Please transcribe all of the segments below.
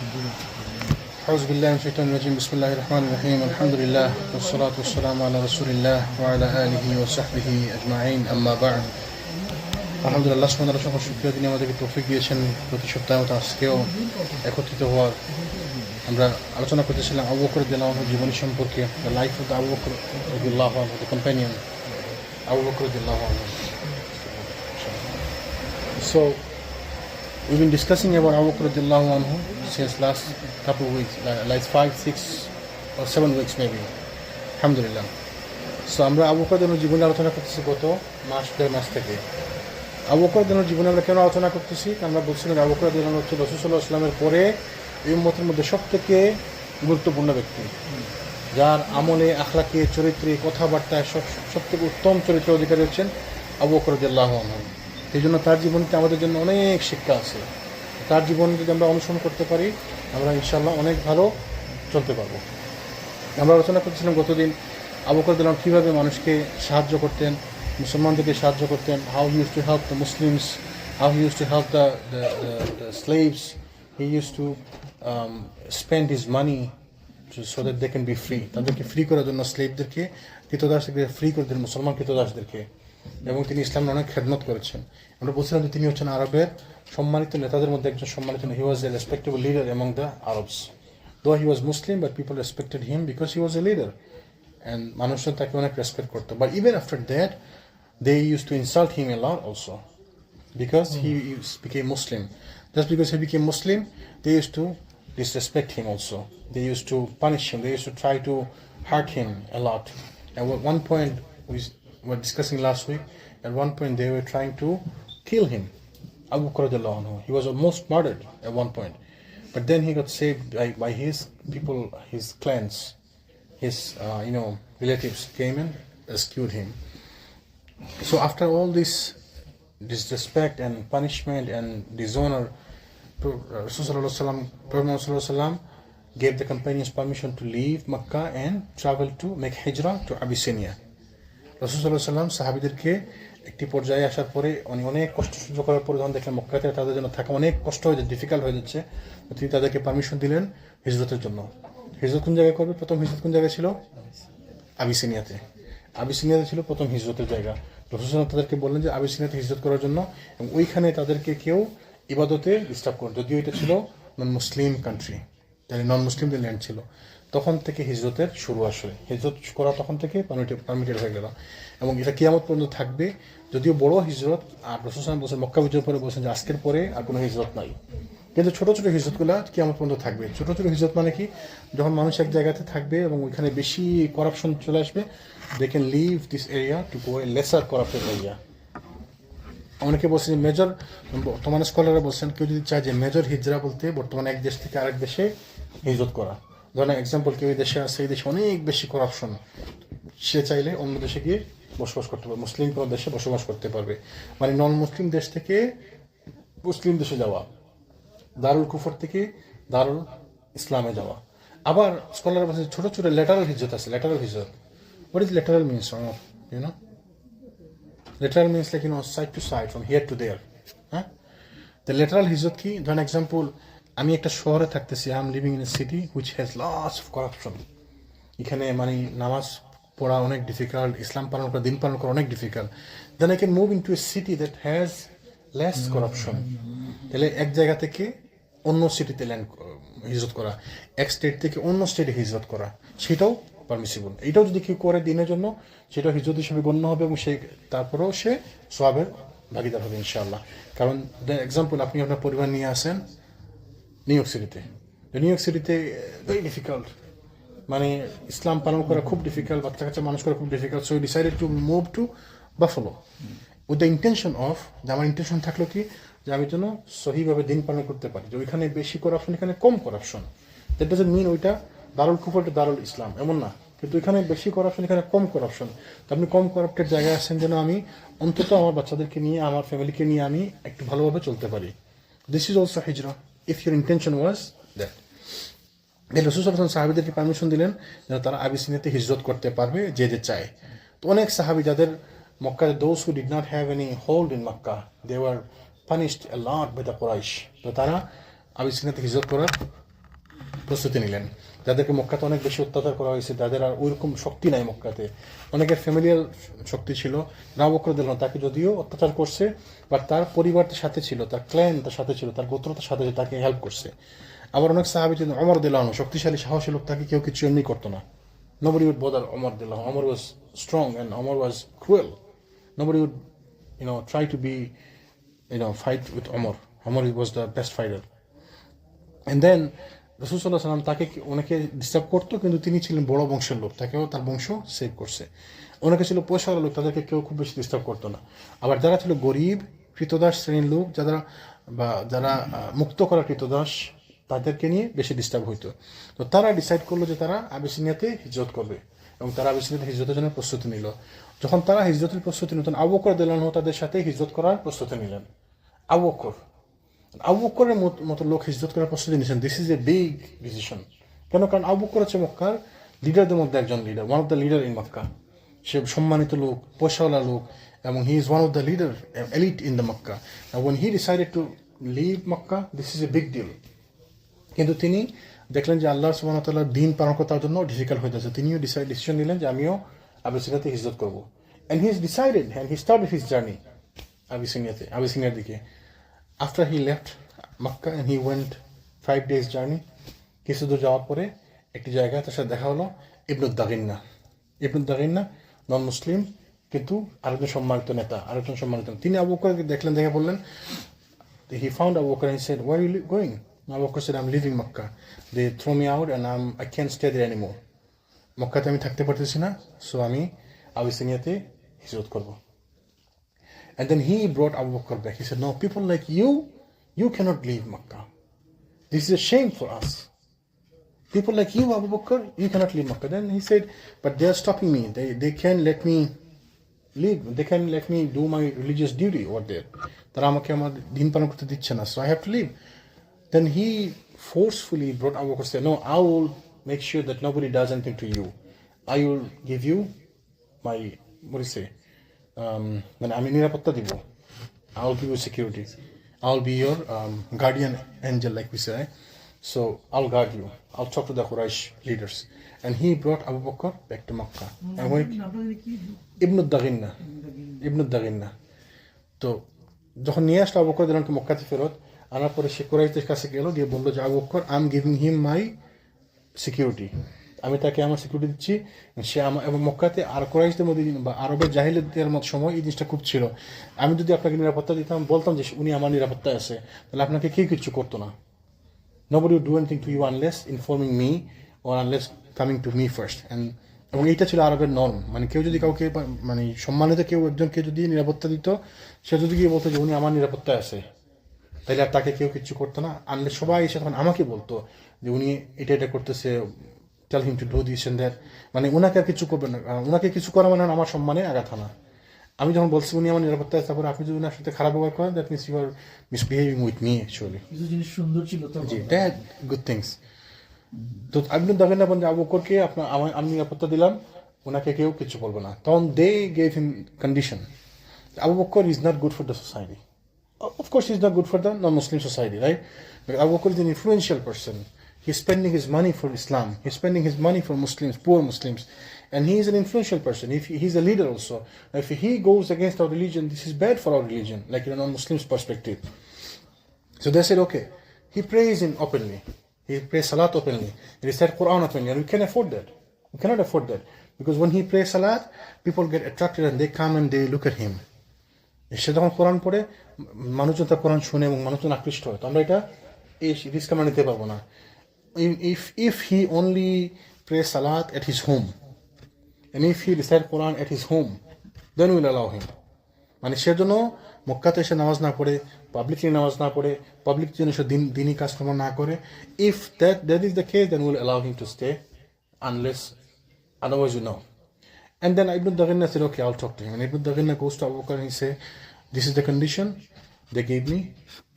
أعوذ بالله من الشيطان الرجيم بسم الله الرحمن الرحيم الحمد لله والصلاة والسلام على رسول الله وعلى آله وصحبه أجمعين أما بعد আলহামদুলিল্লাহ সুবহানাহু ওয়া তাআলা শুকরিয়া তিনি আমাদেরকে তৌফিক দিয়েছেন প্রতি সপ্তাহে মতো আজকেও একত্রিত হওয়ার। আমরা আলোচনা করতেছিলাম আবু বকর রাদিয়াল্লাহু আনহু জীবনী সম্পর্কে, the life of Abu Bakr রাদিয়াল্লাহু আনহু, দ্য কম্প্যানিয়ন আবু বকর রাদিয়াল্লাহু আনহু। So we've been discussing about Abu Bakr radiallahu anhu since last couple of weeks, like 5, 6 or 7 weeks maybe. Alhamdulillah. So আমরা আবু বকর রাদিয়াল্লাহু জীবনে আলোচনা করতেছি গত দেড় মাস থেকে। আবু বকর রাদিয়াল্লাহু জীবনে আমরা কেন আলোচনা করতেছি? আমরা বলছিলাম আবু বকর রাদিয়াল্লাহু হচ্ছে রাসূল সাল্লাল্লাহু আলাইহি ওয়াসাল্লামের পরে এই উম্মতের মধ্যে সবথেকে গুরুত্বপূর্ণ ব্যক্তি, যার আমলে, আখলাকে, চরিত্রে, কথাবার্তায় সবথেকে উত্তম চরিত্রের অধিকারী হচ্ছেন আবু বকর রাদিয়াল্লাহু আনহু। এই জন্য তার জীবনকে আমাদের জন্য অনেক শিক্ষা আছে। তার জীবন যদি আমরা অনুসরণ করতে পারি আমরা ইনশাআল্লাহ অনেক ভালো চলতে পারবো। আমরা আলোচনা করছিলাম গতদিন আবু বকর রাদিয়াল্লাহু আনহু কীভাবে মানুষকে সাহায্য করতেন, মুসলমানদেরকে সাহায্য করতেন, how he used to help the Muslims, how he used to help the slaves, he used to spend his money so that they can be free. তাদেরকে ফ্রি করার জন্য স্লেভদেরকে, কৃতদাসদেরকে ফ্রি করে দিলেন, মুসলমান কৃতদাসদেরকে, এবং তিনি ইসলামের অনেক খেদমত করেছেন। আমরা বলছিলাম যে তিনি হচ্ছেন আরবের সম্মানিত নেতাদের মধ্যে একজন সম্মানিত। He was a respectable leader among the Arabs. Though he was Muslim but people respected him because he was a leader, and মানুষজন তাকে অনেক রেসপেক্ট করতো। But even after that they use to insult him a lot also because he became Muslim. Just because he became Muslim they use to disrespect him also. They used to punish him. They used to try to hurt him a lot. And at one point we were discussing last week, at one point they were trying to kill him, Abu Bakr radiallahu anhu. He was almost murdered at one point, but then he got saved by his people, his clans, his relatives came and rescued him. So after all this disrespect and punishment and dishonor, Rasulullah gave the companions permission to leave Makkah and travel to make hijrah to Abyssinia. Rasulullah সাহাবীদেরকে একটি পর্যায়ে আসার পরে অনেক কষ্ট সহ্য করার পরে যখন দেখলেন মক্কাতে তাদের জন্য থাকা অনেক কষ্ট হয়ে যাচ্ছে, ডিফিকাল্ট হয়ে যাচ্ছে, তিনি তাদেরকে পারমিশন দিলেন হিজরতের জন্য। হিজরত কোন জায়গায় করবে? প্রথম হিজরত কোন জায়গায় ছিল? আবিসিনিয়াতে। আবিসিনিয়াতে ছিল প্রথম হিজরতের জায়গা। রাসূলুল্লাহ তাদেরকে বললেন যে আবিসিনিয়াতে হিজরত করার জন্য, এবং ওইখানে তাদেরকে কেউ ইবাদতে ডিস্টার্ব করেন, যদিও এটা ছিল নন মুসলিম কান্ট্রি, তাহলে নন মুসলিমদের ল্যান্ড ছিল। তখন থেকে হিজরতের শুরু আসলে, হিজরত করা তখন থেকে পারমিটেড হয়ে গেল, এবং এটা কিয়ামত পর্যন্ত থাকবে। যদিও বড় হিজরত, আর রাসূলুল্লাহ বলছেন মক্কা বিজয়ের পরে বলছেন যে আজকের পরে আর কোনো হিজরত নাই, কিন্তু ছোট ছোট হিজরতগুলো কিয়ামত পর্যন্ত থাকবে। ছোট ছোট হিজরত মানে কি? যখন মানুষ এক জায়গাতে থাকবে এবং ওইখানে বেশি করাপশন চলে আসবে, they can leave this area to go a lesser corrupted area. অনেকে বলছেন যে মেজর, বর্তমানে স্কলাররা বলছেন কেউ যদি চায় যে মেজর হিজরা বলতে বর্তমানে এক দেশ থেকে আরেক দেশে হিজরত করা। ধরেন এক্সাম্পল, কেউ এই দেশে আছে, এই দেশে অনেক বেশি করাপশন, সে চাইলে অন্য দেশে গিয়ে বসবাস করতে পারবে, মুসলিম কোনো দেশে বসবাস করতে পারবে, মানে নন মুসলিম দেশ থেকে মুসলিম দেশে যাওয়া, দারুল কুফর থেকে দারুল ইসলামে যাওয়া। আবার স্কলাররা বলছেন ছোট ছোট ল্যাটারাল হিজরত আছে। ল্যাটারাল হিজরত, what is lateral means? Lateral means like side to side, from here to there. The lateral hijrat ki, ধরেন এক্সাম্পল, আমি একটা শহরে থাকতেছি, I am living in a city which has lots of corruption. এখানে মানে নামাজ পড়া অনেক ডিফিকাল্ট, ইসলাম পালন করা, দিন পালন করা অনেক difficult. Then I can move into a city that has less corruption. তাহলে এক জায়গা থেকে অন্য সিটিতে হিজরত করা, এক স্টেট থেকে অন্য স্টেটে হিজরত করা, সেটাও পারমিসিবল। এটাও যদি কেউ করে দিনের জন্য, সেটা হিজরত হিসেবে গণ্য হবে, এবং সে তারপরেও সে সওয়াবের ভাগিদার হবে ইনশাআল্লাহ। কারণ এক্সাম্পল, আপনি আপনার পরিবার নিয়ে আসেন নিউ ইয়র্ক সিটিতে, নিউ ইয়র্ক সিটিতে ভেরি ডিফিকাল্ট, মানে ইসলাম পালন করা খুব ডিফিকাল্ট, বাচ্চা কাচ্চা মানুষ করা খুব difficult. So decided to move to buffalo with the intention of, যে আমার ইন্টেনশন থাকলো কি, যে আমি যেন সহিভাবে দিন পালন করতে পারি, যে ওইখানে বেশি করাপশন, এখানে কম করাপশন। দ্যাট ডাজন্ট মিন ওইটা দারুল কুফর টু দারুল ইসলাম, এমন না, কিন্তু এখানে বেশি করাপশন, এখানে কম করাপশন। তো আপনি কম করাপ্টেড জায়গায় আসছেন যেন আমি অন্তত আমার বাচ্চাদেরকে নিয়ে, আমার ফ্যামিলিকে নিয়ে আমি একটু ভালোভাবে চলতে পারি। দিস ইজ অলসো হিজরা if your intention was that. রাসূলুল্লাহ সাল্লাল্লাহু আলাইহি ওয়াসাল্লাম সাহাবীদেরকে পারমিশন দিলেন যেন তারা আবিসিনিয়াতে হিজরত করতে পারবে যে যে চায়। তো অনেক সাহাবী যাদের মক্কাতে, those who did not have any hold in Mecca, they were punished a lot by the Quraysh, তো তারা আবিসিনিয়াতে হিজরত করার প্রস্তুতি নিলেন। যাদেরকে মক্কাতে অনেক বেশি অত্যাচার করা হয়েছে, যাদের আর ওইরকম শক্তি নাই মক্কাতে, অনেকের ফ্যামিলিয়াল শক্তি ছিল, আবু বকর রাদিয়াল্লাহু আনহু তাকে যদিও অত্যাচার করছে, বাট তার পরিবারটার সাথে ছিল, তার ক্ল্যান তার সাথে ছিল, তার গোত্রতার সাথে ছিল, তাকে হেল্প করছে। আবার অনেক সাহাবী ছিলেন, ওমর রাদিয়াল্লাহু আনহু শক্তিশালী সাহসী লোক, তাকে কেউ কিছু এমনি করতো না। Nobody would bother Omar রাদিয়াল্লাহু আনহু. Omar was strong and Omar was cruel. Nobody would, try to be, fight with Omar. Omar was the best fighter. And then রাসূল সাল্লাল্লাহু আলাইহি ওয়াসাল্লাম তাকে অনেকে ডিস্টার্ব করতো, কিন্তু তিনি ছিলেন বড় বংশের লোক, তাকেও তার বংশ সেভ করছে। অনেকে ছিল পয়সাওয়ালা লোক, তাদেরকে কেউ খুব বেশি ডিস্টার্ব করতো না। আবার যারা ছিল গরিব কৃতদাস শ্রেণীর লোক, যারা মুক্ত করা কৃতদাস, তাদেরকে নিয়ে বেশি ডিস্টার্ব হইতো। তো তারা ডিসাইড করলো যে তারা আবিসিনিয়াতে হিজরত করবে, এবং তারা আবিসিনিয়াতে হিজরতের জন্য প্রস্তুতি নিল। যখন তারা হিজরতের প্রস্তুতি নিতেন, আবু বকর রাদিয়াল্লাহু আনহু তাদের সাথে হিজরত করার প্রস্তুতি নিলেন। আবু বকরের মতো লোক হিজরত করার প্রস্তুতি নিয়েছেন। This is a big decision. কেন? কারণ আবু বকর হচ্ছে মক্কার লিডারদের মধ্যে একজন leader, one of the leader in Mecca. সে সম্মানিত লোক, পয়সাওয়ালা লোক, এবং he is one of the leader elite in the Mecca. When he decided to leave Mecca, this is a big deal. কিন্তু তিনি দেখলেন যে আল্লাহ সুবহানাহু ওয়া তাআলার দ্বীন পালন করার জন্য ডিফিকাল্ট হয়ে যাচ্ছে। তিনিও ডিসিশন নিলেন যে আমিও আবিসিনিয়াতে হিজরত করব। And he is decided and he started his journey আবিসিনিয়ার দিকে। After he left Makkah and he went 5 days journey, কিছু দূর যাওয়ার পরে একটি জায়গায় তার সাথে দেখা হলো ইবনু দাগিন্না নন মুসলিম, কিন্তু আরেকজন সম্মানিত নেতা। তিনি আবু বকরকে দেখলেন, দেখে বললেন, he found Abu Bakr and he said, where are you going? Abu Bakr said, I'm leaving Makkah. They throw me out and I can't stay there anymore. মক্কাতে আমি থাকতে পারতেছি না, সো আমি আবিসিনিয়াতে হিজরত করব। And then he brought Abu Bakr back. He said, no, people like you cannot leave Makkah. This is a shame for us. People like you, Abu Bakr, you cannot leave Makkah. Then he said, but they are stopping me. They can't let me leave. They can't let me do my religious duty over there. তারা আমাকে আমার দিন পালন করতে দিচ্ছে না, so I have to leave. Then he forcefully brought Abu Bakr and said, no, I will make sure that nobody does anything to you. I will give you my, what do you say? মানে আমি নিরাপত্তা দিব। I will give you security. I will be your guardian angel, like we say. So I'll guard you. I'll talk to the Quraysh leaders. And he brought Abu Bakr back to Makkah. And when Ibn Daginna. তো যখন নিয়ে আসলো Abu Bakr রাদিয়াল্লাহু মক্কাতে ফেরত আনার পরে সে কুরাইশদের কাছে গেল, গিয়ে বললো যে Abu Bakr, I am giving him my security, আমি তাকে আমার সিকিউরিটি দিচ্ছি। সে আমার, এবং মক্কাতে আর কুরাইশদের মধ্যে বা আরবের জাহিলিয়াতের মতো সময় এই জিনিসটা খুব ছিল। আমি যদি আপনাকে নিরাপত্তা দিতাম, বলতাম যে উনি আমার নিরাপত্তায় আছে, তাহলে আপনাকে কেউ কিছু করতো না। Nobody would do anything to you unless informing me or unless coming to me first. এবং এইটা ছিল আরবের নর্ম। মানে কেউ যদি কাউকে, মানে সম্মানিত কেউ একজনকে যদি নিরাপত্তা দিত, সে যদি গিয়ে বলতো যে উনি আমার নিরাপত্তায় আছে, তাহলে আর তাকে কেউ কিছু করতো না। আনলে সবাই এসে তখন আমাকে বলতো যে উনি এটা করতেছে, tell him to do this and that. মানে ওনাকে আর কিছু করবেন না, ওনাকে কিছু করা মানে আমার সম্মানে আঘাত হানা। আমি যখন বলছি উনি আমার নিরাপত্তা আছে, তারপরে আপনি যদি ওনার সাথে খারাপ ব্যবহার করেন, that means you are misbehaving with me actually. কিছু জিনিস সুন্দর ছিল তো, জি, দ্যাট গুড থিংস। তো আপনি দেখেন না যে আবু বকরকে আমি নিরাপত্তা দিলাম, ওনাকে কেউ কিছু বলবে না। তখন they gave him condition, Abu Bakr is not good for the society. Of course, he's not good for the non-Muslim society, right? But Abu Bakr is an influential person. He's spending his money for Islam. He's spending his money for Muslims, poor Muslims. And he is an influential person. He's a leader also. If he goes against our religion, this is bad for our religion, like in a non-Muslim's perspective. So they said, okay. He prays openly. He prays Salat openly. He recites Quran openly. And we can afford that. We cannot afford that. Because when he prays Salat, people get attracted and they come and they look at him. সে যখন কোরআন পড়ে, মানুষজন তার কোরআন শুনে এবং মানুষজন আকৃষ্ট হয়। তো আমরা এটা এই রিস্ক আমরা নিতে পারবো না। If he only prays Salat at his home, and if he recites Quran at his home, then we'll allow him. মানে সেজন্য মক্কাতে এসে নামাজ না পড়ে, পাবলিকলি নামাজ না পড়ে, পাবলিক জন্য সে দিনই কাজকর্ম না করে, if that is the case, then we'll allow him to stay, unless otherwise you know. And then Ibn Daginna said, okay, I'll talk to him. And Ibn Daginna goes to Abu Bakr and he said, this is the condition they gave me.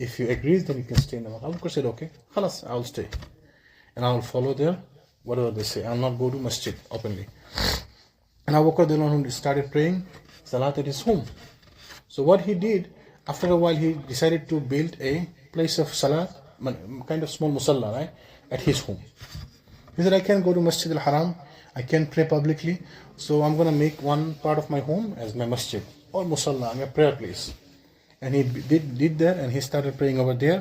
If you agree, then you can stay in the mosque. Abu Bakr said, okay, khalas, I'll stay. And I'll follow there, whatever they say. I'll not go to masjid openly. And Abu Bakr started praying Salat at his home. So what he did, after a while, he decided to build a place of Salat, kind of small musalla, right? at his home. He said, I can't go to Masjid al-Haram, I can't pray publicly, so I'm going to make one part of my home as my masjid, or musalla, my prayer place. And he did that, and he started praying over there.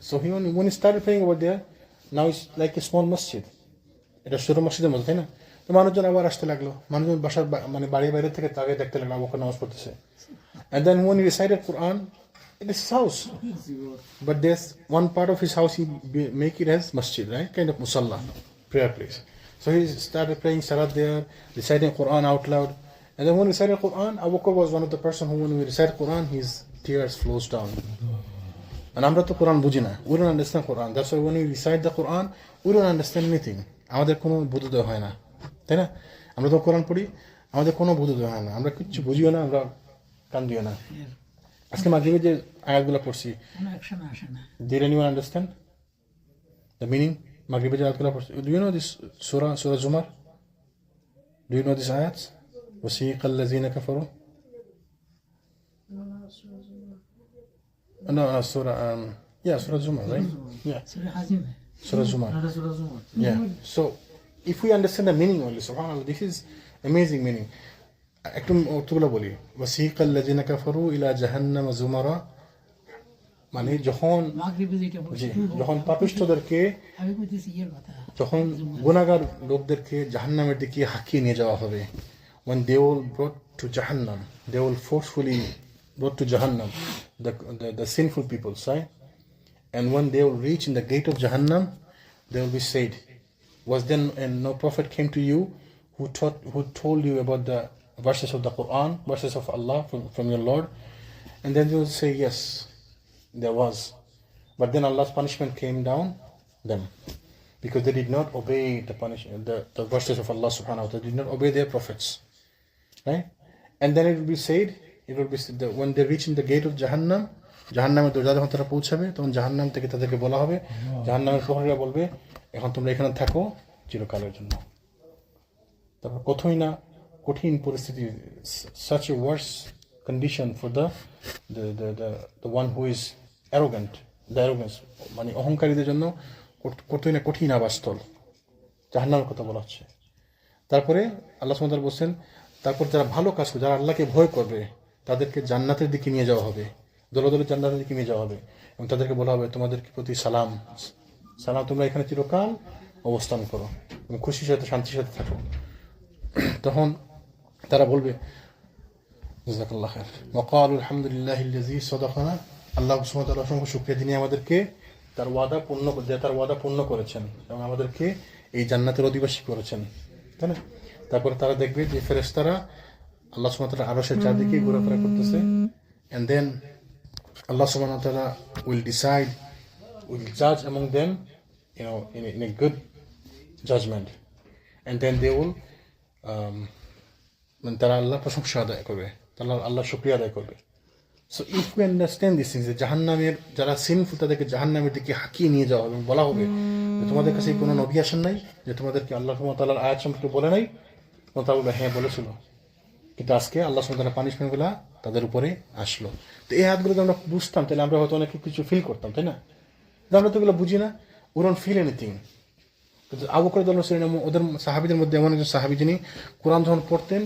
So when he started praying over there, now it's like a small masjid. এটা ছোট মসজিদের মতো, তাই না? তো মানুষজন আবার আসতে লাগলো, মানুষজন বাসার মানে বাড়ির বাইরে থেকে তাকে দেখতে লাগলো আবু বকর নামাজ পড়তেছে। And then when he recited Quran, it is his house, but there's one part of his house he make it as masjid, right? Kind of musalla, prayer place. So he started praying salat there, reciting Quran out loud. And then when he recited Quran, Abu Bakr was one of the person who, when we recite Quran, his tears flows down. And আমরা তো কোরআন বুঝি না, we don't understand Quran. That's why when we recite the Quran, we don't understand anything. আমাদের কোনো বোধোদয় হয় না, তাই না? আমরা তো কোরআন পড়ি, আমাদের কোনো বোধোদয় হয় না, আমরা কিচ্ছু বুঝিও না, আমরা কান্দিও না। আজকে মাগরিবে যে আয়াতগুলো পড়ছি, did anyone understand the meaning? মাগরিবে যে আয়াতগুলো পড়ছি, do you know this surah Zumar? Do you know this ayats? وَسِيقَ الَّذِينَ كَفَرُوا. No, surah surah Zumar, right? Yeah, surah Zumar. Yeah, so if we understand the meaning only, subhanallah, this is amazing meaning. একটু অর্থগুলো বলি। وَسِيقَ الَّذِينَ كَفَرُوا إِلَى جَهَنَّمَ زُمَرًا, মানে যখন পাপিষ্ঠদেরকে, যখন গুনাহগার লোকদেরকে জাহান্নামের দিকে হাঁকিয়ে নিয়ে যাওয়া হবে, when they will brought to Jahannam, they will forcefully brought to Jahannam, the sinful people, right? And when they will reach in the gate of Jahannam, they will be said, was then and no prophet came to you who told you about the verses of the Quran, verses of Allah from your Lord? And then you will say, yes, there was. But then Allah's punishment came down them, because they did not obey the verses of Allah subhanahu wa ta'ala, they did not obey their prophets, right? And then it will be said, when they reach in the gate of Jahannam, জাহান্নামের দরজা যখন তারা পৌঁছাবে, তখন জাহান্নাম থেকে তাদেরকে বলা হবে, জাহান্নামের প্রহরীরা বলবে, এখন তোমরা এখানে থাকো চিরকালের জন্য। তারপর কঠিন পরিস্থিতি, such a worse condition for the one who is arrogant, the arrogance, মানে অহংকারীদের জন্য কঠিন আবাসস্থল, জাহান্নামের কথা বলা হচ্ছে। তারপরে আল্লাহ সুবহানাহু ওয়া তাআলা বলেন, তারপর যারা ভালো কাজ করবে, যারা আল্লাহকে ভয় করবে, তাদেরকে জান্নাতের দিকে নিয়ে যাওয়া হবে, দলে দলে জান্নাতের দিকে নিয়ে যাওয়া হবে, এবং তাদেরকে বলা হবে, তোমাদের প্রতি সালাম, তোমরা এখানে চিরকাল অবস্থান করো এবং খুশির সাথে শান্তির সাথে থাকো। তখন তারা বলবে, জাযাকাল্লাহু খায়র, ওয়া ক্বালু আলহামদুলিল্লাহিল্লাযী সাদাকানা, আল্লাহ সুবহানাহু ওয়া তাআলা অসংখ্য শুকরিয়া, যিনি আমাদেরকে তার ওয়াদা পূর্ণ করেছেন এবং আমাদেরকে এই জান্নাতের অধিবাসী করেছেন, তাই না? তারপরে তারা দেখবে যে ফেরেশতারা আল্লাহ সুবহানাহু ওয়া তাআলা আরশের চারদিকে ঘোরাফেরা করতেছে, and then Allah subhanahu wa ta'ala will judge among them, in a good judgment, and then they will তারা আল্লাহ প্রশংসা আদায় করবে, তারা আল্লাহ শুকরিয়া আদায় করবে। So if we understand these things, জাহান্নামের যারা সিনফুল, তাদেরকে জাহান্নামের দিকে হাঁকিয়ে নিয়ে যাওয়া হবে, বলা হবে যে তোমাদের কাছে কোনো নবী আসেন নাই যে তোমাদেরকে আল্লাহ সুবহানাহু ওয়া তাআলার আয়াত সম্পর্কে বলে নাই? তারা বলবে, হ্যাঁ বলেছিল, কিন্তু আজকে আল্লাহ সুবহানাহু ওয়া তাআলার পানিশমেন্টগুলো তাদের উপরে আসলো। তো এই আয়াতগুলো যদি আমরা বুঝতাম, তাহলে আমরা হয়তো অনেক কিছু ফিল করতাম, তাই না? আমরা তো এগুলো বুঝি না, we don't feel anything. Abu Bakr রাদিয়াল্লাহু আনহু ওদের সাহাবীদের মধ্যে এমন একজন সাহাবী, যিনি কোরআন যখন পড়তেন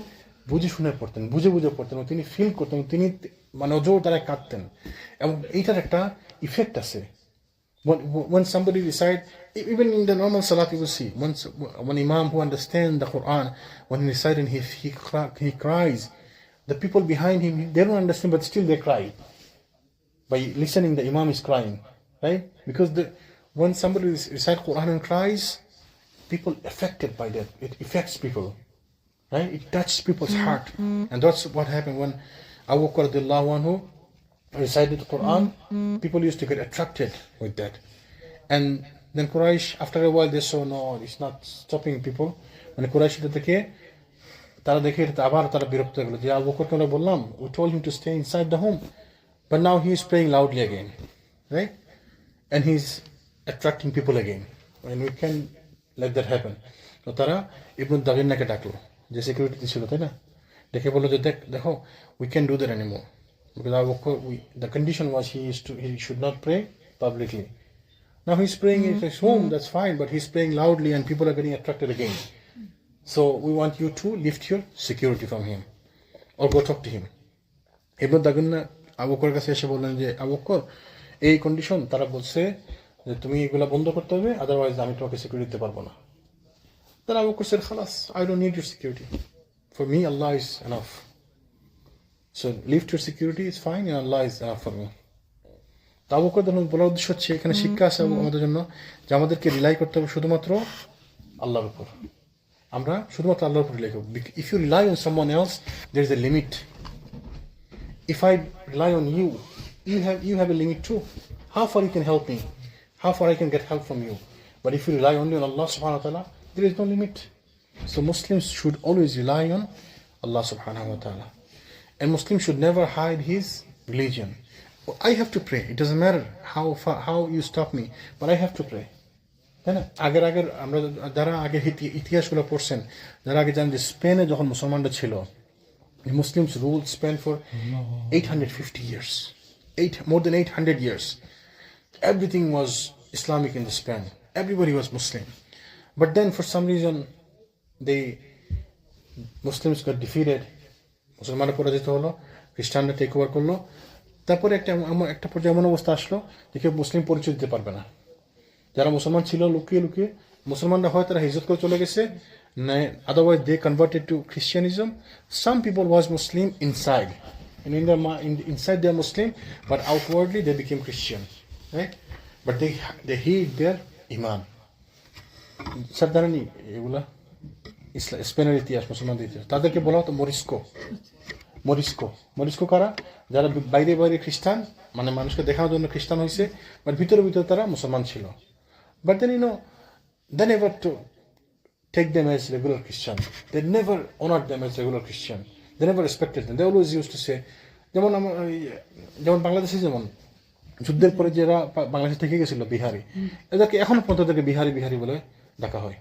বুঝে শুনে পড়তেন, বুঝে পড়তেন, এবং তিনি ফিল করতেন, তিনি মানে জোর দ্বারা কাঁদতেন, এবং এইটার একটা ইফেক্ট আছে। When somebody recite, even in the normal salat, you will see, one imam who understands the Quran, when he reciting, he cries. The people behind him, they don't understand, but still they cry. By listening, the imam is crying, right? Because when somebody recites Quran and cries, people affected by that. It affects people, right? It touches people's heart, and that's what happened when Abu Bakr radiallahu anhu recited the Quran. People used to get attracted with that, and then Quraysh, after a while, they saw, no, it's not stopping people. When Quraysh তারা দেখে আবার তারা বিরক্ত হয়ে গেল যে আবু বকরকে আমরা বললাম, we told him to stay inside the home, but now he is praying loudly again, right? And he's attracting people again, and we can let that happen. তো তারা ইবনে দাগিনাকে ডাকলো, যে সিকিউরিটি ছিল, তাই না? ডেকে বললো যে দেখো, we can't do that anymore, because Abu Bakr, the condition was he should not pray publicly, Now he's praying in his home, that's fine, but he's praying loudly and people are getting attracted again. So we want you to lift your security from him or go talk to him. Ibn Dagunna Abu বকরের কাছে এসে বললেন যে Abu Bakr এই condition, তারা বলছে যে তুমি এগুলা বন্ধ করতে হবে, আদারওয়াইজ আমি তোমাকে সিকিউরিটি দিতে পারবো না। Then Abu Bakr said, "Khalas, I don't need your security. For me, Allah is enough. So lift your security is fine, and Allah is enough for me." তো আবু বকর বলার উদ্দেশ্য হচ্ছে এখানে শিক্ষা আছে আমাদের জন্য যে আমাদেরকে রিলাই করতে হবে শুধুমাত্র আল্লাহর উপর। আমরা শুধুমাত্র আল্লাহর উপর রিলাই করব। If you rely on someone else, there is a limit. If I rely on you, you have a limit too. How far you can help me? How far I can get help from you? But if you rely only on Allah subhanahu wa ta'ala, there is no limit. So Muslims should always rely on Allah subhanahu wa ta'ala. And Muslims should never hide his religion. I have to pray. It doesn't matter how you stop me, but I have to pray. তাই না? আগের আমরা যারা আগে ইতিহাসগুলো পড়ছেন, যারা আগে জানেন যে স্পেনে যখন মুসলমানরা ছিল, the Muslims ruled Spain for 850 years. More than 800 years. Everything was Islamic in the Spain. Everybody was Muslim. But then for some reason, Muslims got defeated. মুসলমানরা পরাজিত হলো, খ্রিস্টানরা টেক ওভার করলো। তারপরে একটা পর্যায়ে এমন অবস্থা আসলো যে কেউ মুসলিম পরিচয় দিতে পারবে না। যারা মুসলমান ছিল লুকিয়ে লুকিয়ে, মুসলমানরা হয় তারা হিজরত করে চলে গেছে, otherwise they converted to Christianism. Some people was Muslim inside. Inside they are Muslim, but outwardly they became Christian. Right? But they hid their iman. Sir জানেন এগুলা স্পেনের ইতিহাস, মুসলমানদের ইতিহাস, তাদেরকে বলা হতো মরিস্কো কারা? যারা বাইরে বাইরে খ্রিস্টান, মানে মানুষকে দেখানোর জন্য খ্রিস্টান হয়েছে, বাট ভিতরে ভিতরে তারা মুসলমান ছিল। But then they never to take them as regular Christian. They never honored them as regular Christian. They never respected them. They always used to say, যেমন বাংলাদেশে যেমন যুদ্ধের পরে যারা বাংলাদেশ থেকে গেছিল বিহারি, এদেরকে এখনো পর্যন্ত এদেরকে বিহারি বলে ডাকা হয়।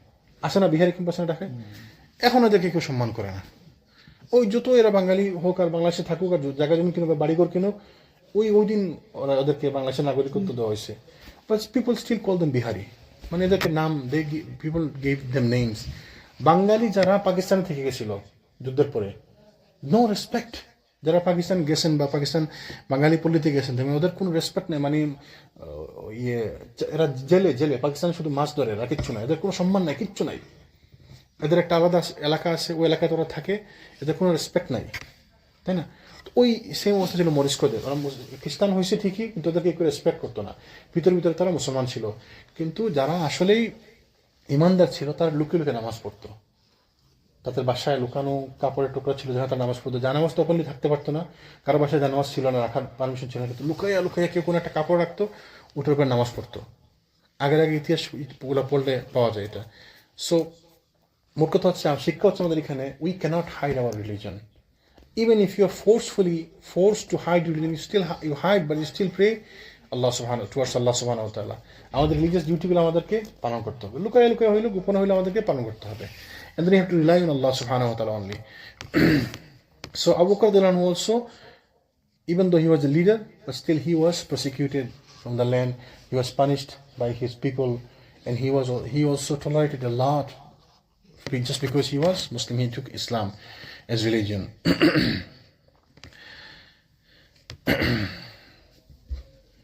আসে না বিহারি কিংবা আসে না ডাকে, এখন এদেরকে কেউ সম্মান করে না। ওই যত এরা বাঙালি হোক আর বাংলাদেশে থাকুক আর জায়গা জমি কিনুক বাড়িঘর কিনুক, ওই দিন ওদেরকে বাংলাদেশের নাগরিকত্ব দেওয়া হয়েছে। But people still call them Bihari. মানে এদেরকে নাম, people gave them names. বাঙালি যারা পাকিস্তানে থেকে গেছিল যুদ্ধের পরে, নো রেসপেক্ট। যারা পাকিস্তান গেছেন বা পাকিস্তান বাঙালি পল্লীতে গেছেন, ওদের কোনো রেসপেক্ট নেই। মানে এরা জেলে পাকিস্তানে শুধু মাছ ধরে, এরা কিচ্ছু নাই, এদের কোনো সম্মান নাই, কিচ্ছু নাই। এদের একটা আলাদা এলাকা আছে, ওই এলাকায় ওরা থাকে, এদের কোনো রেসপেক্ট নাই, তাই না? ওই সেম অবস্থা ছিল মরিস্কোদের। ওরা খ্রিস্টান হয়েছে ঠিকই, কিন্তু ওদেরকে কেউ রেসপেক্ট করতো না। ভিতরে তারা মুসলমান ছিল, কিন্তু যারা আসলেই ইমানদার ছিল তারা লুকিয়ে নামাজ পড়তো। তাদের বাসায় লুকানো কাপড়ের টুকরা ছিল, যারা তারা নামাজ পড়তো। জানামাজ তো ওপেনলি থাকতে পারতো না, কারো বাসায় জানামাজ ছিল না, রাখার পারমিশন ছিল না, কিন্তু লুকাইয়া কেউ কোনো একটা কাপড় রাখতো, ওটার উপরে নামাজ পড়তো। আগের ইতিহাস ওগুলো পড়লে পাওয়া যায় এটা। সো মোট কথা হচ্ছে, শিক্ষা হচ্ছে আমাদের এখানে, we cannot hide our religion. Even if you are forced to hide your religion, you hide, but you still pray towards Allah subhanahu wa ta'ala. আমাদের রিলিজিয়াস ডিউটিগুলো আমাদেরকে পালন করতে হবে। লুকায় হইলো, গোপন হইলে আমাদেরকে পালন করতে হবে। And then you have to rely on Allah subhanahu wa ta'ala only. So Abu Bakr radhiyallahu anhu also, even though he was a leader, but still he was persecuted from the land. He was punished by his people, and he also tolerated a lot just because he was Muslim. He took Islam as religion.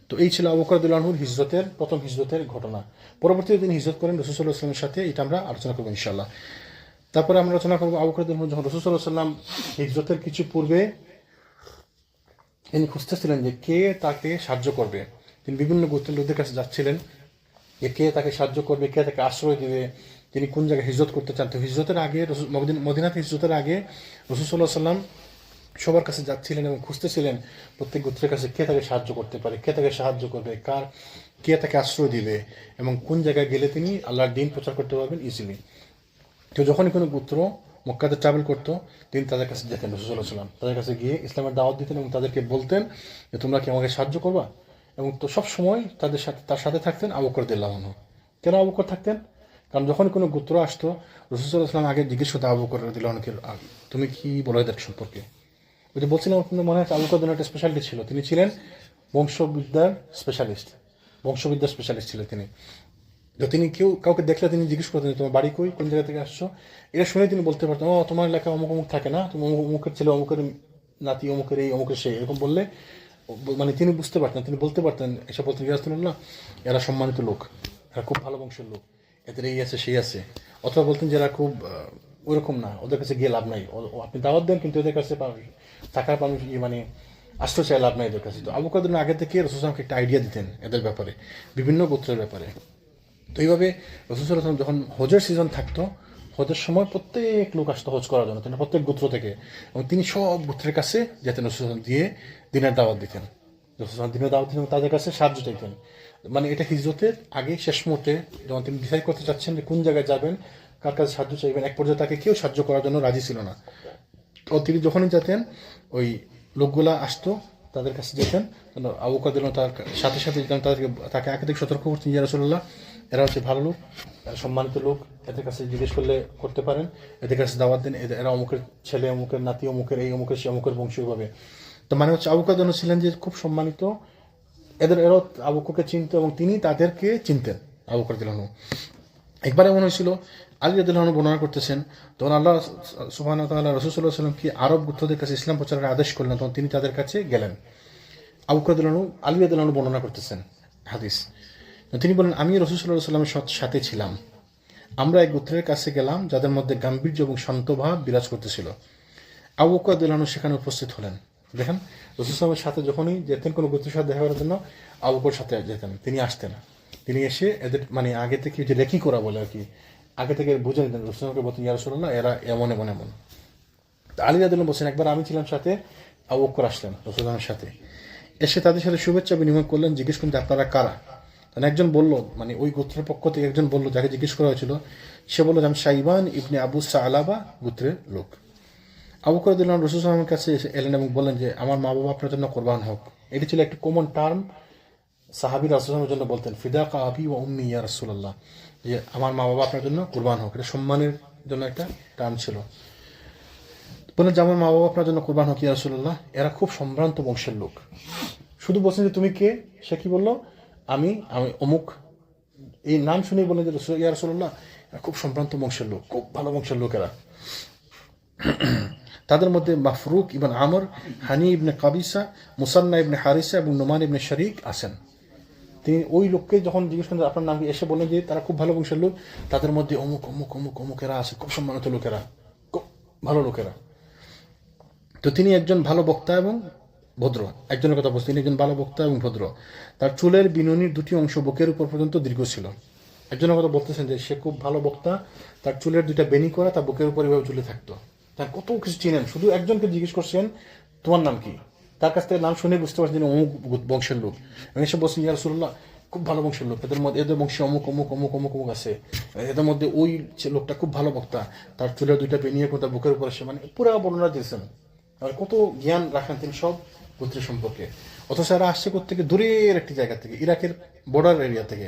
তো এই ছিল Abu Bakr রাদিয়াল্লাহু আনহুর প্রথম হিজরতের ঘটনা। পরবর্তীতে তিনি হিজরত করেন রাসূল সাল্লাল্লাহু আলাইহি ওয়াসাল্লামের সাথে, এটা আমরা আলোচনা করব ইনশাআল্লাহ। তারপরে আমরা আলোচনা করব আবু বকর রাদিয়াল্লাহু আনহু যখন রাসূল সাল্লাল্লাহু আলাইহি ওয়াসাল্লাম হিজরতের কিছু পূর্বে তিনি খুঁজতেছিলেন যে কে তাকে সাহায্য করবে। তিনি বিভিন্ন গোত্রের লোকদের কাছে যাচ্ছিলেন যে কে তাকে সাহায্য করবে, কে তাকে আশ্রয় দেবে, তিনি কোন জায়গায় হিজরত করতে চান। তো হিজরতের আগে মদিনাতে হিজরতের আগে রাসূল সাল্লাল্লাহু আলাইহি ওয়াসাল্লাম সবার কাছে যাচ্ছিলেন এবং খুঁজতেছিলেন প্রত্যেক গোত্রের কাছে কে তাকে সাহায্য করতে পারে, কে তাকে সাহায্য করবে, কে তাকে আশ্রয় দিবে, এবং কোন জায়গায় গেলে তিনি আল্লাহর দ্বীন প্রচার করতে পারবেন ইজিলি। তো যখনই কোনো গোত্র মক্কাতে ট্রাভেল করতো, তিনি তাদের কাছে যেতেন রাসূল সাল্লাল্লাহু আলাইহি ওয়াসাল্লাম, তাদের কাছে গিয়ে ইসলামের দাওয়াত দিতেন এবং তাদেরকে বলতেন যে তোমরা কি আমাকে সাহায্য করবা। এবং তো সব সময় তার সাথে থাকতেন আবু বকর রাদিয়াল্লাহু আনহু। কেন আবু বকর থাকতেন? কারণ যখন কোনো গোত্র আসতো, রাসূল সাল্লাল্লাহু আলাইহি ওয়াসাল্লাম আগে জিজ্ঞেস করতে আবু বকর রাদিয়াল্লাহু আনহুকে, তুমি কি বলো এদের সম্পর্কে। ওই যে বলছিলাম, মনে হচ্ছে আবু বকর একটা স্পেশালিটি ছিল, তিনি ছিলেন বংশবিদ্যার স্পেশালিস্ট। বংশবিদ্যা স্পেশালিস্ট ছিলেন তিনি। তো তিনি কাউকে দেখলে তিনি জিজ্ঞেস করতেন তোমার বাড়ি কই, কোন জায়গা থেকে আসছো, এটা শুনে তিনি বলতে পারতেন ও তোমার এলাকা অমুক অমুক থাকে না, তুমি অমুকের ছেলে, অমুকের নাতি, অমুকের এই, অমুকের সেই, এরকম বললে মানে তিনি বুঝতে পারতেন, তিনি বলতে পারতেন, এসে বলতেন না এরা সম্মানিত লোক, এরা খুব ভালো বংশের লোক, এদের এই আছে সেই আছে। অথবা বলতেন যে এরা খুব ওইরকম না, ওদের কাছে গিয়ে লাভ নাই, আপনি দাওয়াত দেন কিন্তু এদের কাছে থাকার মানে আশ্রয় চাই লাভ নাই এদের কাছে। তো আবু বকর আগে থেকে রাসূল সাল্লাল্লাহু আলাইহি ওয়াসাল্লামকে একটা আইডিয়া দিতেন এদের ব্যাপারে, বিভিন্ন গোত্রের ব্যাপারে। তো এইভাবে রাসূল সাল্লাল্লাহু আলাইহি ওয়াসাল্লাম যখন হজের সিজন থাকতো, হজের সময় প্রত্যেক লোক আসতো হজ করার জন্য, তিনি প্রত্যেক গোত্র থেকে, এবং তিনি সব গোত্রের কাছে যেতেন রাসূল সাল্লাল্লাহু আলাইহি ওয়াসাল্লাম দিয়ে দিনের দাওয়াত দিতেন। রাসূল সাল্লাল্লাহু আলাইহি ওয়াসাল্লাম দিনের দাওয়াত দিতেন, তাদের কাছে সাহায্য চাইতেন। মানে এটা হিজরতের আগে শেষ মুহূর্তে যখন তিনি ডিসাইড করতে চাচ্ছেন যে কোন জায়গায় যাবেন, কার কাছে সাহায্য চাইবেন, এক পর্যায়ে তাকে কেউ সাহায্য করার জন্য রাজি ছিল না। তো তিনি যখনই যেতেন ওই লোকগুলা আসতো তাদের কাছে যেতেন, আবু বকর তার সাথে সাথে যেতেন, তাকে আগে থেকে সতর্ক করতেন ইয়া রাসূলুল্লাহ এরা হচ্ছে ভালো লোক, এরা সম্মানিত লোক, এদের কাছে জিজ্ঞেস করলে করতে পারেন, এদের কাছে দাওয়াত দেন, এরা অমুকের ছেলে, অমুকের নাতি, অমুকের এই, অমুকের সে, অমুকের বংশীয়ভাবে। তো মানে হচ্ছে আবু বকর ছিলেন যে খুব সম্মানিত, এরাও আবু বকরকে চিনত এবং তিনি তাদেরকে চিনতেন। আবু বকর রাদিয়াল্লাহু আনহু একবার এমন হয়েছিল, আলী রাদিয়াল্লাহু আনহু বর্ণনা করতেছেন, তখন আল্লাহ সুবহানাহু ওয়া তাআলা রাসূল সাল্লাল্লাহু আলাইহি ওয়াসাল্লামকে আরব গোত্রদের কাছে ইসলাম প্রচারের আদেশ করলেন, তখন তিনি তাদের কাছে গেলেন। আবু বকর রাদিয়াল্লাহু আনহু আলী রাদিয়াল্লাহু আনহু বর্ণনা করতেছেন হাদিস, তিনি বলেন আমি রাসূল সাল্লাল্লাহু আলাইহি ওয়াসাল্লামের সাথে ছিলাম, আমরা এক গোত্রের কাছে গেলাম যাদের মধ্যে গাম্ভীর্য এবং শান্তভাব বিরাজ করতেছিল। আবু বকর রাদিয়াল্লাহু আনহু সেখানে উপস্থিত হলেন। দেখেন রাসূল সাল্লাল্লাহু আলাইহি ওয়াসাল্লামের সাথে যখনই যেতেন কোনো গোত্রের সাথে দেখা করার জন্য, আবু বকর সাথে যেতেন, তিনি আসতেন, তিনি এসে এদের মানে আগে থেকে যে রেকি করা বলে আর কি, আগে থেকে বুঝে নিতেন, রাসূল সাল্লাল্লাহু আলাইহি ওয়াসাল্লামকে বলতেন ইয়া রাসূলুল্লাহ এরা এমন এমন এমন। আলী রাদিয়াল্লাহু আনহু বলছেন একবার আমি ছিলাম সাথে, আবু বকর আসলেন রাসূল সাল্লাল্লাহু আলাইহি সাথে, এসে তাদের সাথে শুভেচ্ছা বিনিময় করলেন, জিজ্ঞেস করলেন আপনারা কারা। তখন একজন বলল, মানে ওই গোত্রের পক্ষ থেকে একজন বলল, যাকে জিজ্ঞেস করা হয়েছিল সে বলল যে আমি শাইবান ইবনে আবু সালাবা গোত্রের লোক। আবু বকর রাদিয়াল্লাহু আনহু রাসূল সাল্লাল্লাহু আলাইহি ওয়াসাল্লামের কাছে এলেন এবং বললেন যে আমার মা বাবা আপনার জন্য কোরবান হোক। এটি ছিল একটি কমন টার্ম, সাহাবী রাসূল সাল্লাল্লাহু আলাইহি ওয়াসাল্লামের জন্য বলতেন ফিদাকা আবি ওয়া উম্মি ইয়া রাসূলুল্লাহ, যে আমার মা বাবা আপনার জন্য কোরবান হোক, এটা সম্মানের জন্য একটা টার্ম ছিল। বললেন যে আমার মা বাবা আপনার জন্য কোরবান হোক ইয়া রাসূলুল্লাহ, এরা খুব সম্ভ্রান্ত বংশের লোক। শুধু বলছেন যে তুমি কে, সে কি বললো আমি আমি অমুক, এই নাম শুনেই বললেন যে ইয়া রাসূলুল্লাহ এরা খুব সম্ভ্রান্ত বংশের লোক, খুব ভালো বংশের লোকেরা। তাদের মধ্যে মাফরুক ইবনে আমর, হানি ইবনে কাবিসা, মুসান্না ইবনে হারিসা এবং নোমান ইবনে শরীক আছেন। তিনি ওই লোককে যখন জিজ্ঞেস করেন আপনার নাম কি, এসে বললেন যে তারা খুব ভালো বংশের লোক, তাদের মধ্যে অমুক অমুক অমুক অমুকেরা আছে, খুব সম্মানিত লোকেরা, খুব ভালো লোকেরা। তো তিনি একজন ভালো বক্তা এবং ভদ্র, একজনের কথা বলছেন, তিনি একজন ভালো বক্তা এবং ভদ্র। তার চুলের বিনুনির দুটি অংশ বুকের উপর পর্যন্ত দীর্ঘ ছিল। একজনের কথা বলতেছেন যে সে খুব ভালো বক্তা, তার চুলের দুইটা বেনি করা, তার বুকের উপর এভাবে ঝুলে থাকতো। তার কত কিছু চিনেন, শুধু একজনকে জিজ্ঞেস করছেন তোমার নাম কি, তার কাছ থেকে নাম শুনে বুঝতে পারছেন তিনি অমুক বংশের লোক, এবং এসে বলছেন ইয়া রাসূলুল্লাহ খুব ভালো বংশের লোক, এদের বংশে অমুক অমুক অমুক অমুক অমুক আছে, এদের মধ্যে ওই লোকটা খুব ভালো বক্তা, তার চুলের দুইটা বেনিয়ে তার বুকের উপর আসে, মানে পুরো বর্ণনা দিয়েছেন। আর কত জ্ঞান রাখেন তিনি সব গোত্রের সম্পর্কে। অথচ এরা আসছে কোত্থেকে, দূরের একটি জায়গা থেকে, ইরাকের বর্ডার এরিয়া থেকে,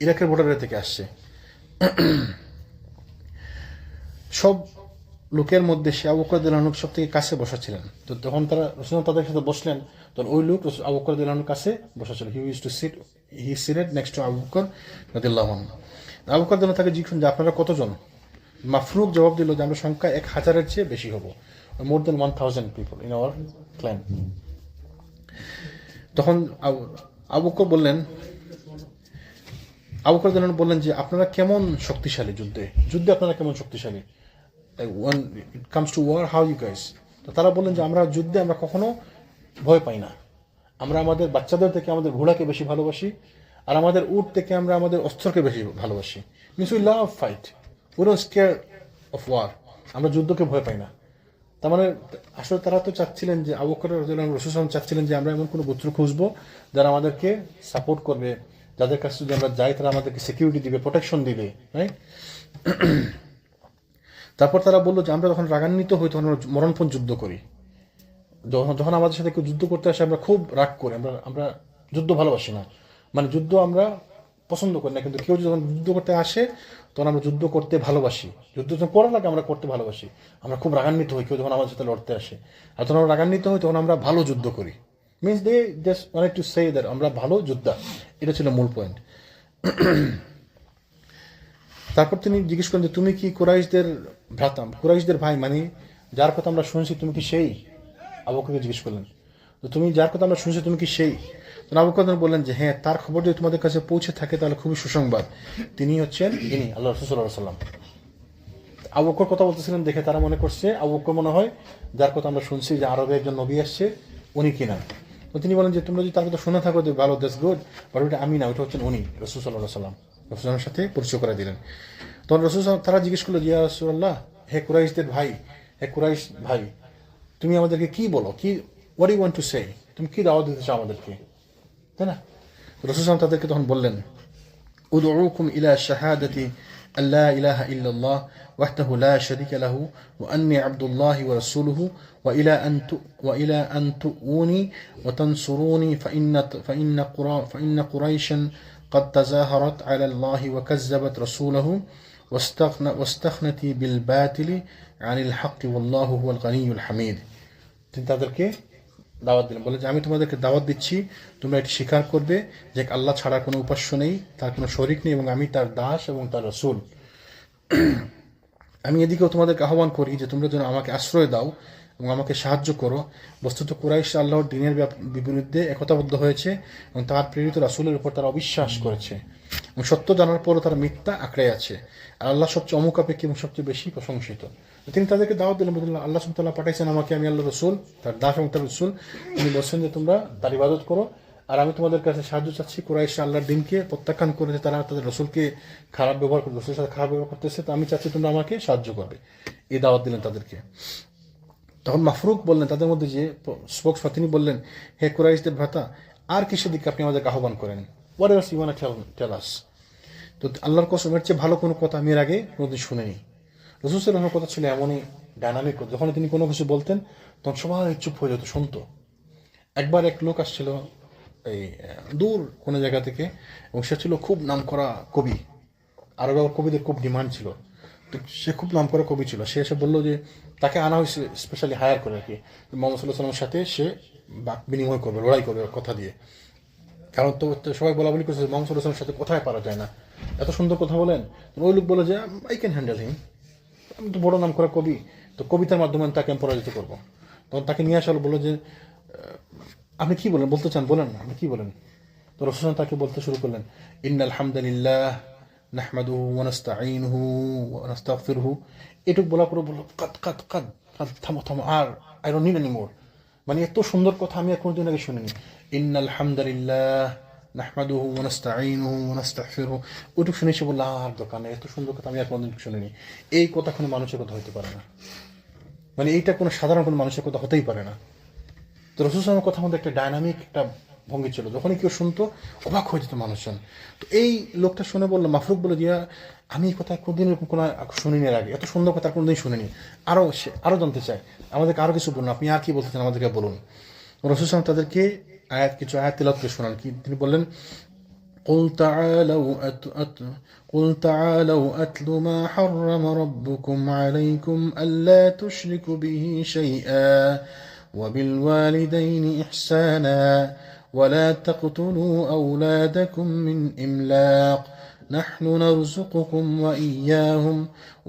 ইরাকের বর্ডার এরিয়া থেকে আসছে। সব লোকের মধ্যে সে আবু বকর রাদিয়াল্লাহু আনহু সব থেকে কাছে বসা ছিলেন। তো তখন তারা রাসূল তাদের সাথে বসলেন, তখন ওই লোক আবু বকর রাদিয়াল্লাহু আনহুর কাছে বসা ছিল। He seated next to Abu Bakr রাদিয়াল্লাহু আনহু। আবু বকর রাদিয়াল্লাহু তাকে জিজ্ঞেস করলেন যে আপনারা কতজন। মাফরুক জবাব দিল যে আমরা সংখ্যা 1000-এর চেয়ে বেশি হব, মোর দেন 1000 পিপল ইন আওয়ার ক্ল্যান। তখন আবু বকর বললেন, আবু বকর রাদিয়াল্লাহু আনহু বললেন যে আপনারা কেমন শক্তিশালী যুদ্ধে আপনারা কেমন শক্তিশালী, when it comes to war how you guys। তো তারা বললেন যে আমরা যুদ্ধে আমরা কখনো ভয় পাই না, আমরা আমাদের বাচ্চাদের থেকে আমাদের ঘোড়াকে বেশি ভালোবাসি, আর আমাদের উট থেকে আমরা আমাদের অস্ত্রকে বেশি ভালোবাসি। Means we love fight, we don't scare of war, আমরা যুদ্ধকে ভয় পাই না। তার মানে আসলে তারা তো চাচ্ছিলেন যে আবু বকর রাদিয়াল্লাহু আনহু রাসূল সাল্লাল্লাহু আলাইহি ওয়াসাল্লাম চাচ্ছিলেন যে আমরা এমন কোনো গোত্র খুঁজবো যারা আমাদেরকে সাপোর্ট করবে, যাদের কাছে যদি আমরা যাই তারা আমাদেরকে সিকিউরিটি দিবে, প্রোটেকশন দিবে, রাইট। তারপর তারা বললো যে আমরা যখন রাগান্বিত হই তখন আমরা মরণপণ যুদ্ধ করি, যখন আমাদের সাথে কেউ যুদ্ধ করতে আসে আমরা খুব রাগ করি, আমরা যুদ্ধ ভালোবাসি না, মানে যুদ্ধ আমরা পছন্দ করি না, কিন্তু কেউ যখন যুদ্ধ করতে আসে তখন আমরা যুদ্ধ করতে ভালোবাসি, যুদ্ধ যখন করা লাগে আমরা করতে ভালোবাসি। আমরা খুব রাগান্বিত হই কেউ যখন আমাদের সাথে লড়তে আসে, আর যখন আমরা রাগান্বিত হই তখন আমরা ভালো যুদ্ধ করি, means they just wanted to say that আমরা ভালো যোদ্ধা, এটা ছিল মূল পয়েন্ট। তারপর তিনি জিজ্ঞেস করেন যে তুমি কি কুরাইশদের ভ্রাতা, কুরাইশদের ভাই, মানে যার কথা আমরা শুনছি তুমি কি সেই? আবু বকরকে জিজ্ঞেস করলেন তো তুমি যার কথা আমরা শুনছি তুমি কি সেই? আবু বকর বললেন যে হ্যাঁ, তার খবর যদি তোমাদের কাছে পৌঁছে থাকে তাহলে খুবই সুসংবাদ, তিনি হচ্ছেন ইনি আল্লাহ রাসূল সাল্লাল্লাহু আলাইহি ওয়াসাল্লাম। আবু বকর কথা বলতেছিলেন দেখে তারা মনে করছে আবু বকর মনে হয় যার কথা আমরা শুনছি যে আরবে একজন নবী আসছে উনি কিনা। তো তিনি বলেন যে তোমরা যদি তার কথা শুনে থাকো যে ভালো, দ্যাটস গুড, বাট ওটা আমি না, ওটা হচ্ছেন উনি রাসূল সাল্লাল্লাহু আলাইহি ওয়াসাল্লাম। রাসূলের সাথে পরিচয় করে দিলেন। তখন রাসূল তারা জিজ্ঞেস করলো ইয়া রাসূলুল্লাহ, হে কুরাইশদের ভাই, হে কুরাইশ ভাই, তুমি আমাদেরকে কি বলো, কি what you want to say, তুমি কি দাওয়াত দিতে চাও আমাদেরকে, তাই না? রাসূল তাদেরকে তখন বললেন উদউকুম ইলা শাহাদাতি আল্লা ইলাহা ইল্লাল্লাহ ওয়াহদাহু লা শারীকা লাহু ওয়া আন্নী আবদুল্লাহি ওয়া রাসূলুহু ওয়া ইলা আন তুউনি ওয়া তানসুরুনি ফাইন্না কুরাইশান قد تظاهرت على الله وكذبت رسوله واستغنت بالباطل عن الحق والله هو الغني الحميد। তিনি তাদেরকে দাওয়াত দিলেন, বলে যে আমি তোমাদেরকে দাওয়াত দিচ্ছি, তোমরা এটি স্বীকার করবে যে আল্লাহ ছাড়া কোনো উপাস্য নেই, তার কোনো শরিক নেই, এবং আমি তার দাস এবং তার রাসূল। আমি এদিকেও তোমাদেরকে আহ্বান করি যে তোমরা যেন আমাকে আশ্রয় দাও এবং আমাকে সাহায্য করো। বস্তুত কুরাইশ আল্লাহর দ্বীনের বিরুদ্ধে একতাবদ্ধ হয়েছে এবং তার প্রেরিত রাসূলের উপর তারা অবিশ্বাস করেছে এবং সত্য জানার পরও তারা মিথ্যা আঁকড়ে আছে। আর আল্লাহ সবচেয়ে অমুখাপেক্ষী এবং সবচেয়ে বেশি প্রশংসিত। তিনি তাদেরকে দাওয়াত দিলেন, আল্লাহ সুবহানাহু ওয়া তাআলা পাঠাইছেন আমাকে, আমি আল্লাহ রাসূল, তার দাস এবং তার রাসূল। তিনি বলছেন যে তোমরা তার ইবাদত করো, আর আমি তোমাদের কাছে সাহায্য চাচ্ছি। কুরাইশ আল্লাহর দ্বীনকে প্রত্যাখ্যান করেছে, তারা তাদের রাসূলকে খারাপ ব্যবহার করে, রাসূলের সাথে খারাপ ব্যবহার করতেছে, তো আমি চাচ্ছি তোমরা আমাকে সাহায্য করবে। এই দাওয়াত দিলেন তাদেরকে। তখন মাফরুক বললেন, তাদের মধ্যে যে স্পোকস তিনি বললেন, হে কুরাইশদের ভ্রাতা, আর কিসের দিকে আপনি আমাদেরকে আহ্বান করেন? What else you want to tell us? তো আল্লাহর কসম, এর চেয়ে ভালো কোনো কথা আমি এর আগে কোনোদিন শুনিনি। রাসূল সাল্লাল্লাহু আলাইহি ওয়াসাল্লামের কথা ছিল এমনই ডায়নামিক, যখন তিনি কোনো কিছু বলতেন তখন সবাই চুপ হয়ে যেত, শুনতো। একবার এক লোক আসছিল এই দূর কোনো জায়গা থেকে, এবং সে ছিল খুব নামকরা কবি, আরব কবিদের খুব ডিমান্ড ছিল, তো সে খুব নামকরা কবি ছিল। সে এসে বললো যে তাকে আনা হয়েছে স্পেশালি হায়ার করে আর কি, মোহাম্মদ সাল্লাল্লাহু আলাইহি ওয়াসাল্লামের সাথে সে বাক বিনিময় করবে, লড়াই করবে কথা দিয়ে। কারণ তো সবাই বলা বলি করছে মোহাম্মদ সাল্লাল্লাহু আলাইহি ওয়াসাল্লামের সাথে কথাই পারা যায় না, এত সুন্দর কথা বলেন। ওই লোক বলে যে আই ক্যান হ্যান্ডেল হিম, আমি তো বড় নাম করা কবি, তো কবিতার মাধ্যমে তাকে আমি পরাজিত করবো। তখন তাকে নিয়ে আসা হলো, বললো যে আপনি কি বলেন, বলতে চান বলেন না, আপনি কি বলেন? তো রাসূল তাকে বলতে শুরু করলেন, ইন্নাল হামদালিল্লাহ নাহমাদুহু ওয়া নাস্তাঈনুহু ওয়া নাস্তাগফিরুহু। এটুক বলার পরে বললো কাদ থামো থামো, আর I don't need any more, মানে এত সুন্দর কথা আমি আর কোনোদিন আগে শুনিনি। ইন্নাল হামদালিল্লাহ নাহমাদুহু ওয়া নাস্তাঈনুহু ওয়া নাস্তাগফিরুহু, ওইটুক শুনে সে বললো আর দরকার নেই, এত সুন্দর কথা আমি আর কোনোদিন শুনিনি। এই কথা কোনো মানুষের কথা হতে পারে না, মানে এইটা কোনো সাধারণ কোনো মানুষের কথা হতেই পারে না। তো রাসূল সাল্লাল্লাহু আলাইহি ওয়াসাল্লামের কথার মধ্যে একটা ডায়নামিক একটা ভঙ্গি ছিল, যখনই কেউ শুনতো অবাক হয়ে যেত মানুষজন। তো এই লোকটা শুনে বললো, মাফরুক বলে দিয়া আমি এই কথা কোনোদিন এরকম কোনো শুনিনি এর আগে, এত সুন্দর কথা কোনোদিন শুনিনি, আরও জানতে চাই, আমাদেরকে আরও কিছু বলুন, আপনি আর কি বলতে চান আমাদেরকে বলুন। রাসূল সাল্লাল্লাহু আলাইহি ওয়াসাল্লাম তাদেরকে কিছু আয়াত তিলাওয়াত করে শোনান। কি তিনি বললেন, قل تعالوا أتل ما حرم ربكم عليكم ألا تشركوا به شيئا وبالوالدين إحسانا ولا تقتلوا أولادكم من إملاق نحن نرزقكم وإياهم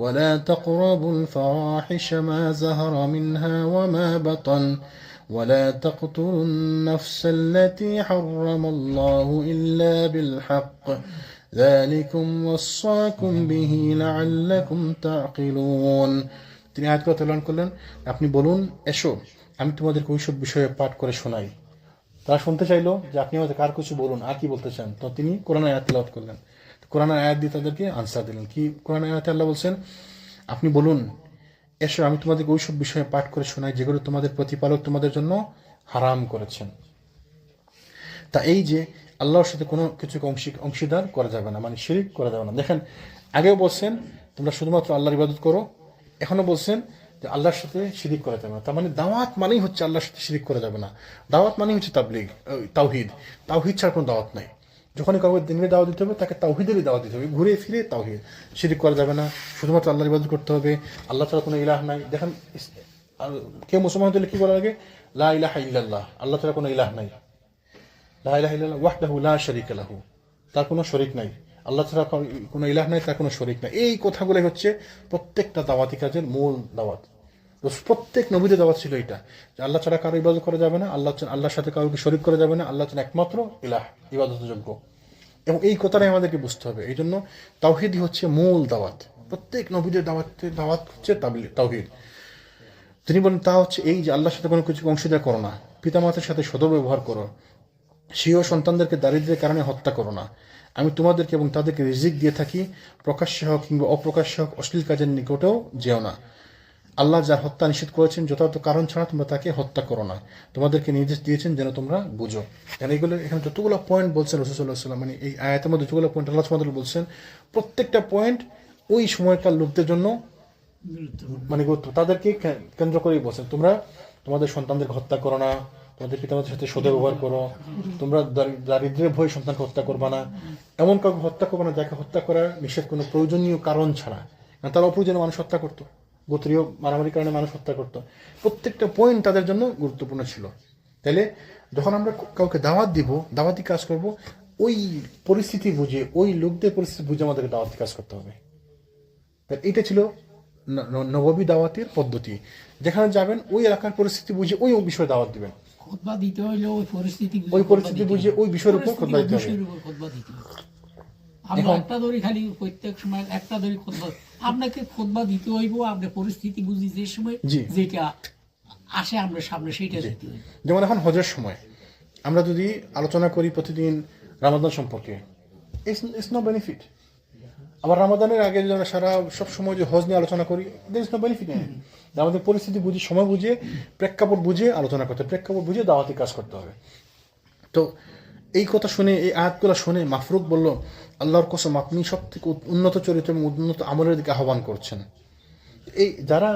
ولا تقربوا الفواحش ما زهر منها وما بطن ولا تقتلوا النفس التي حرم الله إلا بالحق ذلكم وصاكم به لعلكم تعقلون। তিনি আয়াতগুলো তেলাওয়াত করলেন, আপনি বলুন এসো আমি তোমাদেরকে ওইসব বিষয়ে পাঠ করে শোনাই। তারা শুনতে চাইলো যে আপনি আমাদের কার কিছু বলুন, আর কি বলতে চান। তো তিনি কোরআনের আয়াত তেলাওয়াত করলেন, কোরআনের আয়াত দিয়ে তাদেরকে আনসার দিলেন। কি কোরআনের আয়াতে আল্লাহ বলছেন, আপনি বলুন এসো আমি তোমাদেরকে ওইসব বিষয়ে পাঠ করে শোনাই যেগুলো তোমাদের প্রতিপালক তোমাদের জন্য হারাম করেছেন। তা এই যে আল্লাহর সাথে কোনো কিছুকে অংশীদার করা যাবে না, মানে শিরিক করা যাবে না। দেখেন আগেও বলছেন তোমরা শুধুমাত্র আল্লাহর ইবাদত করো, এখনো বলছেন যে আল্লাহর সাথে শিরিক করা যাবে না। তার মানে দাওয়াত মানেই হচ্ছে আল্লাহর সাথে শিরিক করা যাবে না, দাওয়াত মানেই হচ্ছে তাওহীদ ছাড়া কোনো দাওয়াত নাই। যখনই কাউকে দিনের দাওয়াত দিতে হবে তাকে তাওহীদেরই দাওয়াত দিতে হবে, ঘুরে ফিরে তাওহীদ, শিরিক করা যাবে না, শুধুমাত্র আল্লাহর ইবাদত করতে হবে, আল্লাহ ছাড়া কোনো ইলাহ নাই। দেখেন আর কেউ মুসলমান হতে হলে কি বলা লাগে? লা ইলাহা ইল্লাল্লাহ, আল্লাহ ছাড়া কোনো ইলাহ নাই। লা ইলাহা ইল্লাল্লাহ ওয়াহদাহু লা শারীকা লাহু, তার কোনো শরীক নাই। আল্লাহ ছাড়া কোনো ইলাহ নাই, তার কোনো শরীক নাই। এই কথাগুলোই হচ্ছে প্রত্যেকটা দাওয়াতি কাজের মূল দাওয়াত। তো প্রত্যেক নবীদের দাওয়াত ছিল এটা, যে আল্লাহ ছাড়া কারো ইবাদত করা যাবে না, আল্লাহর সাথে কাউকে শরীক করা যাবে না, আল্লাহ ছাড়া একমাত্র ইলাহ, ইবাদতযোগ্য। এবং এই কথাটাই আমাদেরকে বুঝতে হবে। এই জন্য তাওহীদই হচ্ছে মূল দাওয়াত। প্রত্যেক নবীদের দাওয়াত হচ্ছে তাওহীদ। তিনি বলেন তা হচ্ছে এই যে আল্লাহর সাথে কোনো কিছু অংশীদার করো না, পিতামাতার সাথে সদ্ব্যবহার করো, স্বীয় সন্তানদেরকে দারিদ্র্যের কারণে হত্যা করো না। আমি তোমাদেরকে এবং তাদেরকে রিজিক দিয়ে থাকি, প্রকাশ্যে হোক কিংবা অপ্রকাশ্যে হোক অশ্লীল কাজের নিকটেও যেও না। আল্লাহ যার হত্যা নিষেধ করেছেন যথাযথ কারণ ছাড়া তোমরা তাকে হত্যা করো না। তোমাদেরকে নির্দেশ দিয়েছেন যেন তোমরা বুঝো। কারণ এইগুলো এখানে যতগুলো পয়েন্ট বলছেন রাসূল সাল্লাল্লাহু আলাইহি ওয়াসাল্লাম, মানে এই আয়াতের মধ্যে যতগুলো পয়েন্ট আল্লাহ সুবহানাহু ওয়া তাআলা বলছেন, প্রত্যেকটা পয়েন্ট ওই সময়কার লোকদের জন্য মানে তাদেরকে কেন্দ্র করেই বলছেন। তোমরা তোমাদের সন্তানদেরকে হত্যা করো না, তোমাদের পিতামাতার সাথে সদ্ব্যবহার করো, তোমরা দারিদ্র্যের ভয়ে সন্তানকে হত্যা করবা না, এমন কাউকে হত্যা করবে না যাকে হত্যা করার নিষেধ কোনো প্রয়োজনীয় কারণ ছাড়া। কারণ তারা অপ্রয়োজনীয় মানুষ হত্যা করতো, গোত্রীয় মারামারির কারণে মানুষ হত্যা করতো। প্রত্যেকটা পয়েন্ট তাদের জন্য গুরুত্বপূর্ণ ছিল। তাইলে যখন আমরা কাউকে দাওয়াত দিব, দাওয়াতি কাজ করব, ওই পরিস্থিতি বুঝে, ওই লোকদের পরিস্থিতি বুঝে আমাদেরকে দাওয়াতি কাজ করতে হবে। এটা ছিল নববী দাওয়াতের পদ্ধতি। যেখানে যাবেন ওই এলাকার পরিস্থিতি বুঝে ওই বিষয়ে দাওয়াত দিবেন। খুতবা দিতে হইলে ওই পরিস্থিতি বুঝে ওই বিষয়ের উপর খুতবা দিতে হবে। আমরা একটা ধরি খালি প্রত্যেক সময় একটা ধরি খুতবা, আপনাকে খুতবা দিতে হইব আপনার পরিস্থিতি বুঝি যে সময় যেটা আসে আমরা সামনে সেইটা দিতে হইব। যেমন এখন হজের সময় আমরা যদি আলোচনা করি প্রতিদিন রামাদান সম্পর্কে, ইটস নো বেনিফিট। আবার রামাদানের আগে যদি আমরা সব সময় যে হজ নিয়ে আলোচনা করি, দের ইজ নো বেনিফিট। আমাদের পরিস্থিতি বুঝে, সময় বুঝে, প্রেক্ষাপট বুঝে আলোচনা করতে হবে, প্রেক্ষাপট বুঝে দাওয়াতি কাজ করতে হবে। তো এই কথা শুনে, এই আয়াতগুলো শুনে মাফরুক বলল, আল্লাহর কসম আপনি সব থেকে উন্নত চরিত্র এবং উন্নত আমলের দিকে আহ্বান করছেন। এই যারা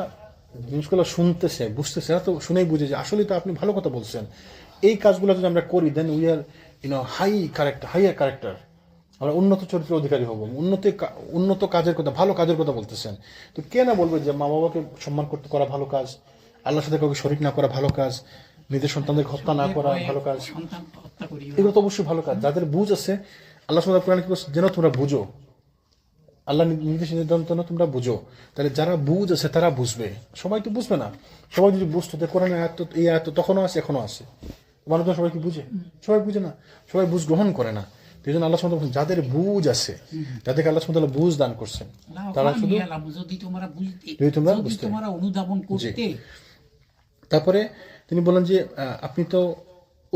জিনিসগুলো শুনতেছে, বুঝতেছে, এরা তো শুনেই বুঝে যে আসলে তো আপনি ভালো কথা বলছেন। এই কাজগুলো যদি আমরা করি, then we are higher character, আমরা উন্নত চরিত্রের অধিকারী হব। উন্নত কাজের কথা, ভালো কাজের কথা বলতেছেন। তো কে না বলবে যে মা বাবাকে সম্মান করতে করা ভালো কাজ, আল্লাহর সাথে কাউকে শরীক না করা ভালো কাজ, নিজের সন্তানদের হত্যা না করা ভালো কাজ, এগুলো তো অবশ্যই ভালো কাজ। যাদের বুঝ আছে, আল্লাহ সুবহানাহু ওয়া তাআলা কি বলছে, যেন তোমরা বুঝো, আল্লাহ নির্দেশ তোমরা বুঝো। তাহলে যারা বুঝ আছে তারা বুঝবে, সবাই তো বুঝবে না। সবাই যদি বুঝতো যে কোরআনের আয়াত, এই আয়াত তখনও আছে এখনো আছে, মানুষজন সবাই কি বুঝে? সবাই বুঝে না, সবাই বুঝ গ্রহণ করে না। এই জন্য আল্লাহ সুবহানাহু ওয়া তাআলা যাদের বুঝ আছে, যাদেরকে আল্লাহ সুবহানাহু ওয়া তাআলা বুঝ দান করছেন, তারা শুধু যদি তোমরা বুঝতে অনুধাবন করতে। তারপরে তিনি বলেন যে আপনি তো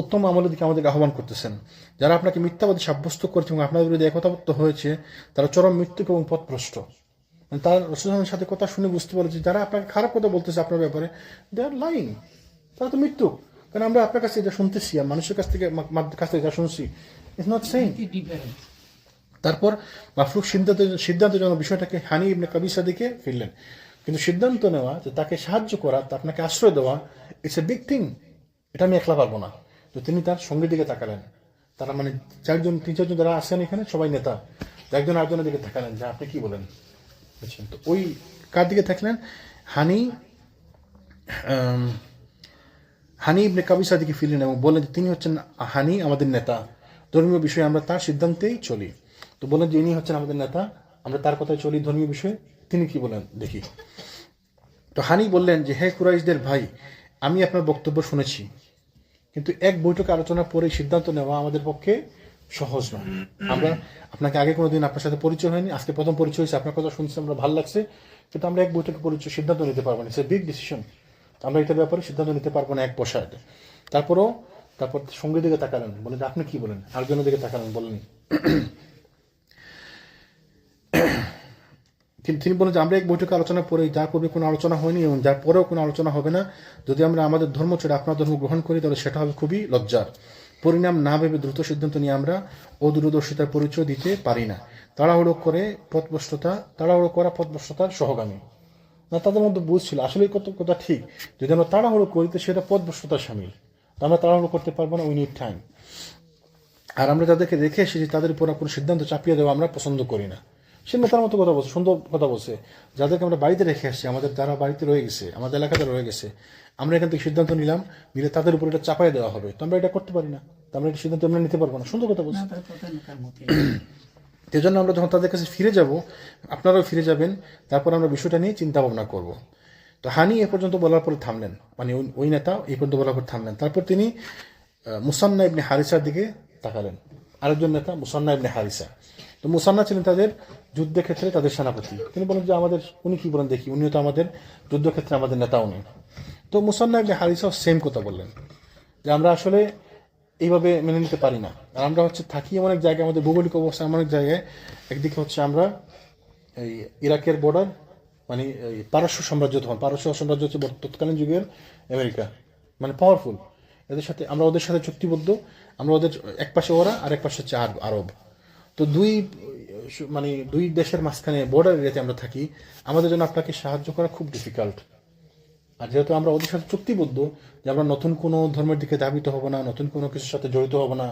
উত্তম আমলের দিকে আমাদেরকে আহ্বান করতেছেন। যারা আপনাকে মিথ্যাবাদী সাব্যস্ত করছে এবং আপনার বিরুদ্ধে একতাবদ্ধ হয়েছে, তারা চরম মৃত্যুক এবং পথভ্রষ্ট। তার রাসূলের সাথে কথা শুনে বুঝতে পারে যে যারা আপনাকে খারাপ কথা বলতেছে আপনার ব্যাপারে, দে আর লাইং, তারা তো মৃত্যু। কারণ আমরা আপনার কাছে যা শুনতেছি আর মানুষের কাছ থেকে যা শুনছি, ইটস নট সেম। তারপর মাফরুক সিদ্ধান্তের জন্য বিষয়টাকে হানি ইবনে কাবিসা দিকে ফিরলেন। কিন্তু সিদ্ধান্ত নেওয়া, যে তাকে সাহায্য করা, আপনাকে আশ্রয় দেওয়া, ইটস এ বিগ থিং। এটা আমি একলা পারবো না। তো তিনি তার সঙ্গীর দিকে তাকালেন। তারা মানে তিন চারজন যারা আসেন এখানে সবাই নেতা, একজন আরেকজনের দিকে তাকালেন যে আপনি কি বলেন, বুঝছেন? তো ওই কার দিকে থাকলেন? হানি ইবনে কাবিসার দিকে ফিরলেন এবং বললেন যে তিনি হচ্ছেন হানি আমাদের নেতা, ধর্মীয় বিষয়ে আমরা তার সিদ্ধান্তেই চলি। তো বললেন যে ইনি হচ্ছেন আমাদের নেতা, আমরা তার কথায় চলি ধর্মীয় বিষয়ে। তিনি কি বলেন দেখি। তো হানি বললেন যে হে কুরাইশদের ভাই, আমি আপনার বক্তব্য শুনেছি, কিন্তু এক বৈঠকে আলোচনা পরে সিদ্ধান্ত নেওয়া আমাদের পক্ষে সহজ নয়। আমরা আপনাকে আগে কোনোদিন আপনার সাথে পরিচয় হয়নি, আজকে প্রথম পরিচয় হয়েছে, আপনার কথা শুনছি, আমরা ভালো লাগছে, কিন্তু আমরা এক বৈঠকে সিদ্ধান্ত নিতে পারবো না। It's a big decision. আমরা এটার ব্যাপারে সিদ্ধান্ত নিতে পারবো না এক বসায়। তারপর সঙ্গীর দিকে তাকালেন, বলেন আপনি কি বলেন? আরেকজনের দিকে তাকালেন, বলেন তিনি বলেন যে আমরা এক বৈঠকে আলোচনা পরে, যার পূর্বে কোনো আলোচনা হয়নি এবং যার পরেও কোনো আলোচনা হবে না, যদি আমরা আমাদের ধর্ম ছেড়ে আপনার ধর্ম গ্রহণ করি তাহলে সেটা হবে খুবই লজ্জার পরিণাম। না ভেবে দ্রুত সিদ্ধান্ত নিয়ে আমরা অদূরদর্শিতার পরিচয় দিতে পারি না। তাড়াহুড়ো করা পথভ্রষ্টতার সহগামী। না, তাদের মধ্যে বুঝছিল আসলে কথা ঠিক, যদি আমরা তাড়াহুড়ো করি তো সেটা পথভ্রষ্টতার সামিল। তো আমরা তাড়াহুড়ো করতে পারবো না, উই নিড টাইম। আর আমরা যাদেরকে রেখে এসেছি তাদের উপর কোনো সিদ্ধান্ত চাপিয়ে দেওয়া আমরা পছন্দ করি না। সে নেতার মতো কথা বলছে, সুন্দর কথা বলছে। যাদেরকে আমরা বাড়িতে রেখে আসছি, আমাদের যারা বাড়িতে রয়ে গেছে, আমাদের এলাকাতে রয়ে গেছে, আমরা এখান থেকে সিদ্ধান্ত নিলাম, নিলে তাদের উপর এটা চাপাই দেওয়া হবে, তো আমরা এটা করতে পারি না, তো আমরা এটা সিদ্ধান্ত আমরা নিতে পারবো না। সুন্দর কথা বলছে। সেই জন্য আমরা যখন তাদের কাছে ফিরে যাব, আপনারাও ফিরে যাবেন, তারপর আমরা বিষয়টা নিয়ে চিন্তা ভাবনা করব। তো হানি এ পর্যন্ত বলার পরে থামলেন, মানে ওই নেতা এই পর্যন্ত বলার পর থামলেন। তারপর তিনি মুসান্না ইবনে হারিসার দিকে তাকালেন, আরেকজন নেতা মুসান্না ইবনে হারিসা। তো মুসান্না ছিলেন তাদের যুদ্ধক্ষেত্রে তাদের সেনাপতি। তিনি বলেন যে আমাদের, উনি কি বলেন দেখি, উনিও তো আমাদের যুদ্ধক্ষেত্রে আমাদের নেতা উনি। তো মুসান্না ইবনে হারিসাও সেম কথা বললেন যে আমরা আসলে এইভাবে মেনে নিতে পারি না। আর আমরা হচ্ছে থাকি এমন এক জায়গায়, আমাদের ভৌগোলিক অবস্থা এমন এক জায়গায়, একদিকে হচ্ছে আমরা এই ইরাকের বর্ডার, মানে এই পারস্য সাম্রাজ্য, তখন পারস্য সাম্রাজ্য হচ্ছে তৎকালীন যুগের আমেরিকা, মানে পাওয়ারফুল। এদের সাথে আমরা ওদের সাথে চুক্তিবদ্ধ, আমরা ওদের এক পাশে ওরা আর এক পাশে হচ্ছে আরব। তো দুই দেশের মাঝখানে বর্ডার এরিয়াতে আমরা থাকি, আমাদের জন্য আপনাকে সাহায্য করা খুব ডিফিকাল্ট। আর যেহেতু আমরা ওদের সাথে চুক্তিবদ্ধ যে আমরা নতুন কোনো ধর্মের দিকে ধাবিত হব না, নতুন কোনো কিছুর সাথে জড়িত হব না,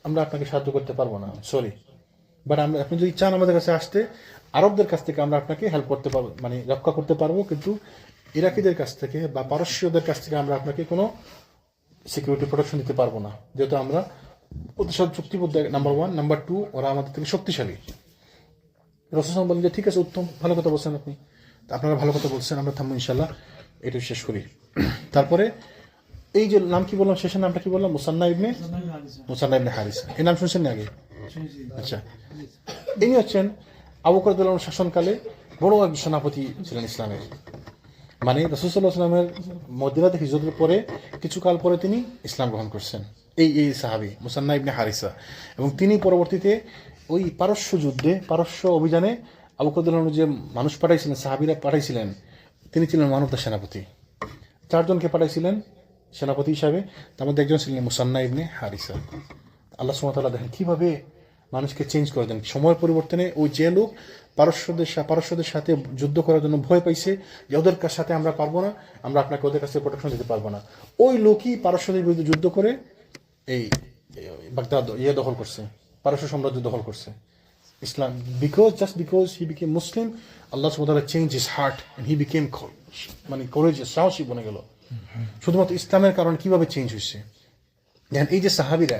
আমরা আপনাকে সাহায্য করতে পারবো না, সরি। বাট আপনি যদি চান আমাদের কাছে আসতে, আরবদের কাছ থেকে আমরা আপনাকে হেল্প করতে পারবো, মানে রক্ষা করতে পারবো, কিন্তু ইরাকিদের কাছ থেকে বা পারস্যদের কাছ থেকে আমরা আপনাকে কোনো সিকিউরিটি প্রোটেকশন দিতে পারবো না, যেহেতু আমরা ওদের সাথে চুক্তিবদ্ধ, নাম্বার 1। নাম্বার 2, ওরা আমাদের থেকে শক্তিশালী। রসুল বলেন যে ঠিক আছে, উত্তম, ভালো কথা বলছেন আপনি, আপনারা ভালো কথা বলছেন, আমরা থামবো ইনশাল্লাহ, এটা শেষ করি। তারপরে এই যে নাম কি বললাম, শেষের নামটা কি বললাম, মুসান্না ইবনে হারিসা। এই নাম শুনছেন না আগে? আচ্ছা, ইনি হচ্ছেন আবু বকর রাদিয়াল্লাহু আনহু শাসনকালে বড় এক সেনাপতি ছিলেন ইসলামের। মানে রাসূল সাল্লাল্লাহু আলাইহি ওয়াসাল্লামের মদিনাতে হিজরতের পরে কিছুকাল পরে তিনি ইসলাম গ্রহণ করছেন, এই সাহাবী মুসান্না ইবনে হারিসা। এবং তিনি পরবর্তীতে ওই পারস্য যুদ্ধে, পারস্য অভিযানে আবু বকর রাদিয়াল্লাহু আনহু যে মানুষ পাঠাইছিলেন, সাহাবীরা পাঠাইছিলেন, তিনি ছিলেন মানবতার সেনাপতি। 4 জনকে পাঠাইছিলেন সেনাপতি হিসাবে, তার মধ্যে একজন ছিলেন মুসান্না ইবনে হারিসা। আল্লাহ সুবহানাহু ওয়া তাআলা দেখেন কিভাবে মানুষকে চেঞ্জ করে দেন সময়ের পরিবর্তনে। ওই যে লোক পারস্যদের সাথে যুদ্ধ করার জন্য ভয় পাইছে যে ওদের সাথে আমরা পারবো না, আমরা আপনাকে ওদের কাছে প্রোটেকশন দিতে পারবো না, ওই লোকই পারস্যদের বিরুদ্ধে যুদ্ধ করে এই বাগদাদ দখল করছে, পারস্য সাম্রাজ্য দখল করছে। Islam, just because he became Muslim, Allah subhanahu wa ta'ala changed his heart and he became মানে courageous, সাহসী বনে গেল। শুধুমাত্র ইসলামের কারণে কিভাবে চেঞ্জ হয়েছে। দেখেন এই যে সাহাবীরা,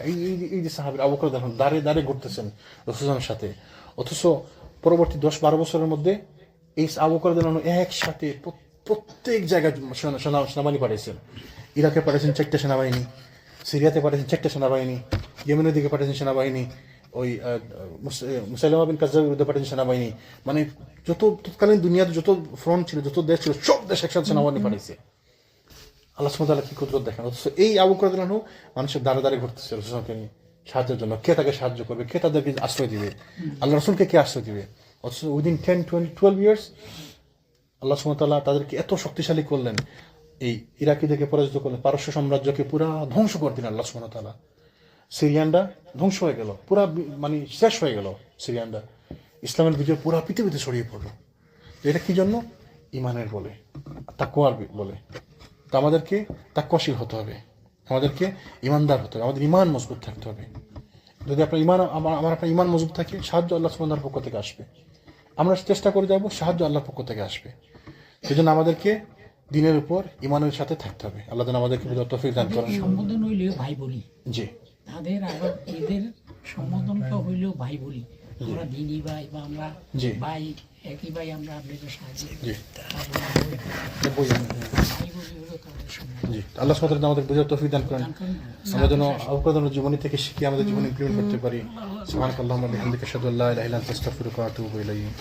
এই যে সাহাবীরা আবু বকর দেখুন দাঁড়ে ঘুরতেছেন রাসূলের সাথে, অথচ পরবর্তী 10-12 বছরের মধ্যে এই আবু বকর একসাথে প্রত্যেক জায়গায় সেনাবাহিনী পাঠিয়েছেন। ইরাকে পাঠিয়েছেন 4টা সেনাবাহিনী, সিরিয়াতে পাঠিয়েছেন 4টা সেনাবাহিনী, ইয়েমেনের দিকে পাঠিয়েছেন সেনাবাহিনী, ওই মুসাইলামা বিন কাজ্জাবের বিরুদ্ধে পাঠিয়েছেন সেনাবাহিনী। মানে যত তৎকালীন দুনিয়াতে যত ফ্রন্ট ছিল, যত দেশ ছিল, সব দেশ একসাথে সেনাবাহিনী পাঠিয়েছে। আল্লাহ সুবহানাহু ওয়া তাআলা কি কুদরত দেখেন। অথচ এই আবু বকর রাদিয়াল্লাহু আনহু মানুষের দাঁড়ে ঘুরতেছে রাসূলকে নিয়ে সাহায্যের জন্য। কে তাকে সাহায্য করবে, কে তাদেরকে আশ্রয় দিবে, আল্লাহ রাসূলকে কে আশ্রয় দিবে। অথচ উইদিন 10-12 ইয়ার্স আল্লাহ সুবহানাহু ওয়া তাআলা তাদেরকে এত শক্তিশালী করলেন, এই ইরাকিদেরকে পরাজিত করলেন, পারস্য সাম্রাজ্যকে পুরা ধ্বংস করে দিলেন আল্লাহ সুবহানাহু ওয়া তাআলা। সিরিয়ানরা ধ্বংস হয়ে গেল, পুরা মানে শেষ হয়ে গেল সিরিয়ানরা। ইসলামের বিজয় পুরা পৃথিবীতে ছড়িয়ে পড়লো। এটা কি জন্য? ইমানের বলে, তাকওয়ার বলে। তো আমাদেরকে তাকওয়াশীল হতে হবে, আমাদেরকে ইমানদার হতে হবে, আমাদের ইমান মজবুত থাকতে হবে। যদি আপনার আপনার ইমান মজবুত থাকে, সাহায্য আল্লাহ সুবহানাহু ওয়া তাআলার পক্ষ থেকে আসবে। আমরা চেষ্টা করে যাব, সাহায্য আল্লাহর পক্ষ থেকে আসবে। সেজন্য আমাদেরকে দিনের উপর ইমানের সাথে থাকতে হবে। আল্লাহ যেন আমাদেরকে তৌফিক দান করেন। সম্বোধন হইলেও ভাই বলি, জি, তাদের আবার এদের সম্বোধনটা হইলেও ভাই বলি, আমরা দিনী ভাই বা আমরা ভাই, একই ভাই, আমরা আপনাদের সাহায্য জি জি। আল্লাহ সুবহানাহু ওয়া তাআলা আমাদের বুঝার তৌফিক দান করেন। আমরা যেন আবু বকর জীবনী থেকে শিখে আমাদের জীবনে ইমপ্লিমেন্ট করতে পারি। সুবহানাকাল্লাহুম্মা ওয়া বিহামদিকা আশহাদু আল্লা ইলাহা ইল্লা আনতা আস্তাগফিরুকা ওয়া আতুবু ইলাইক।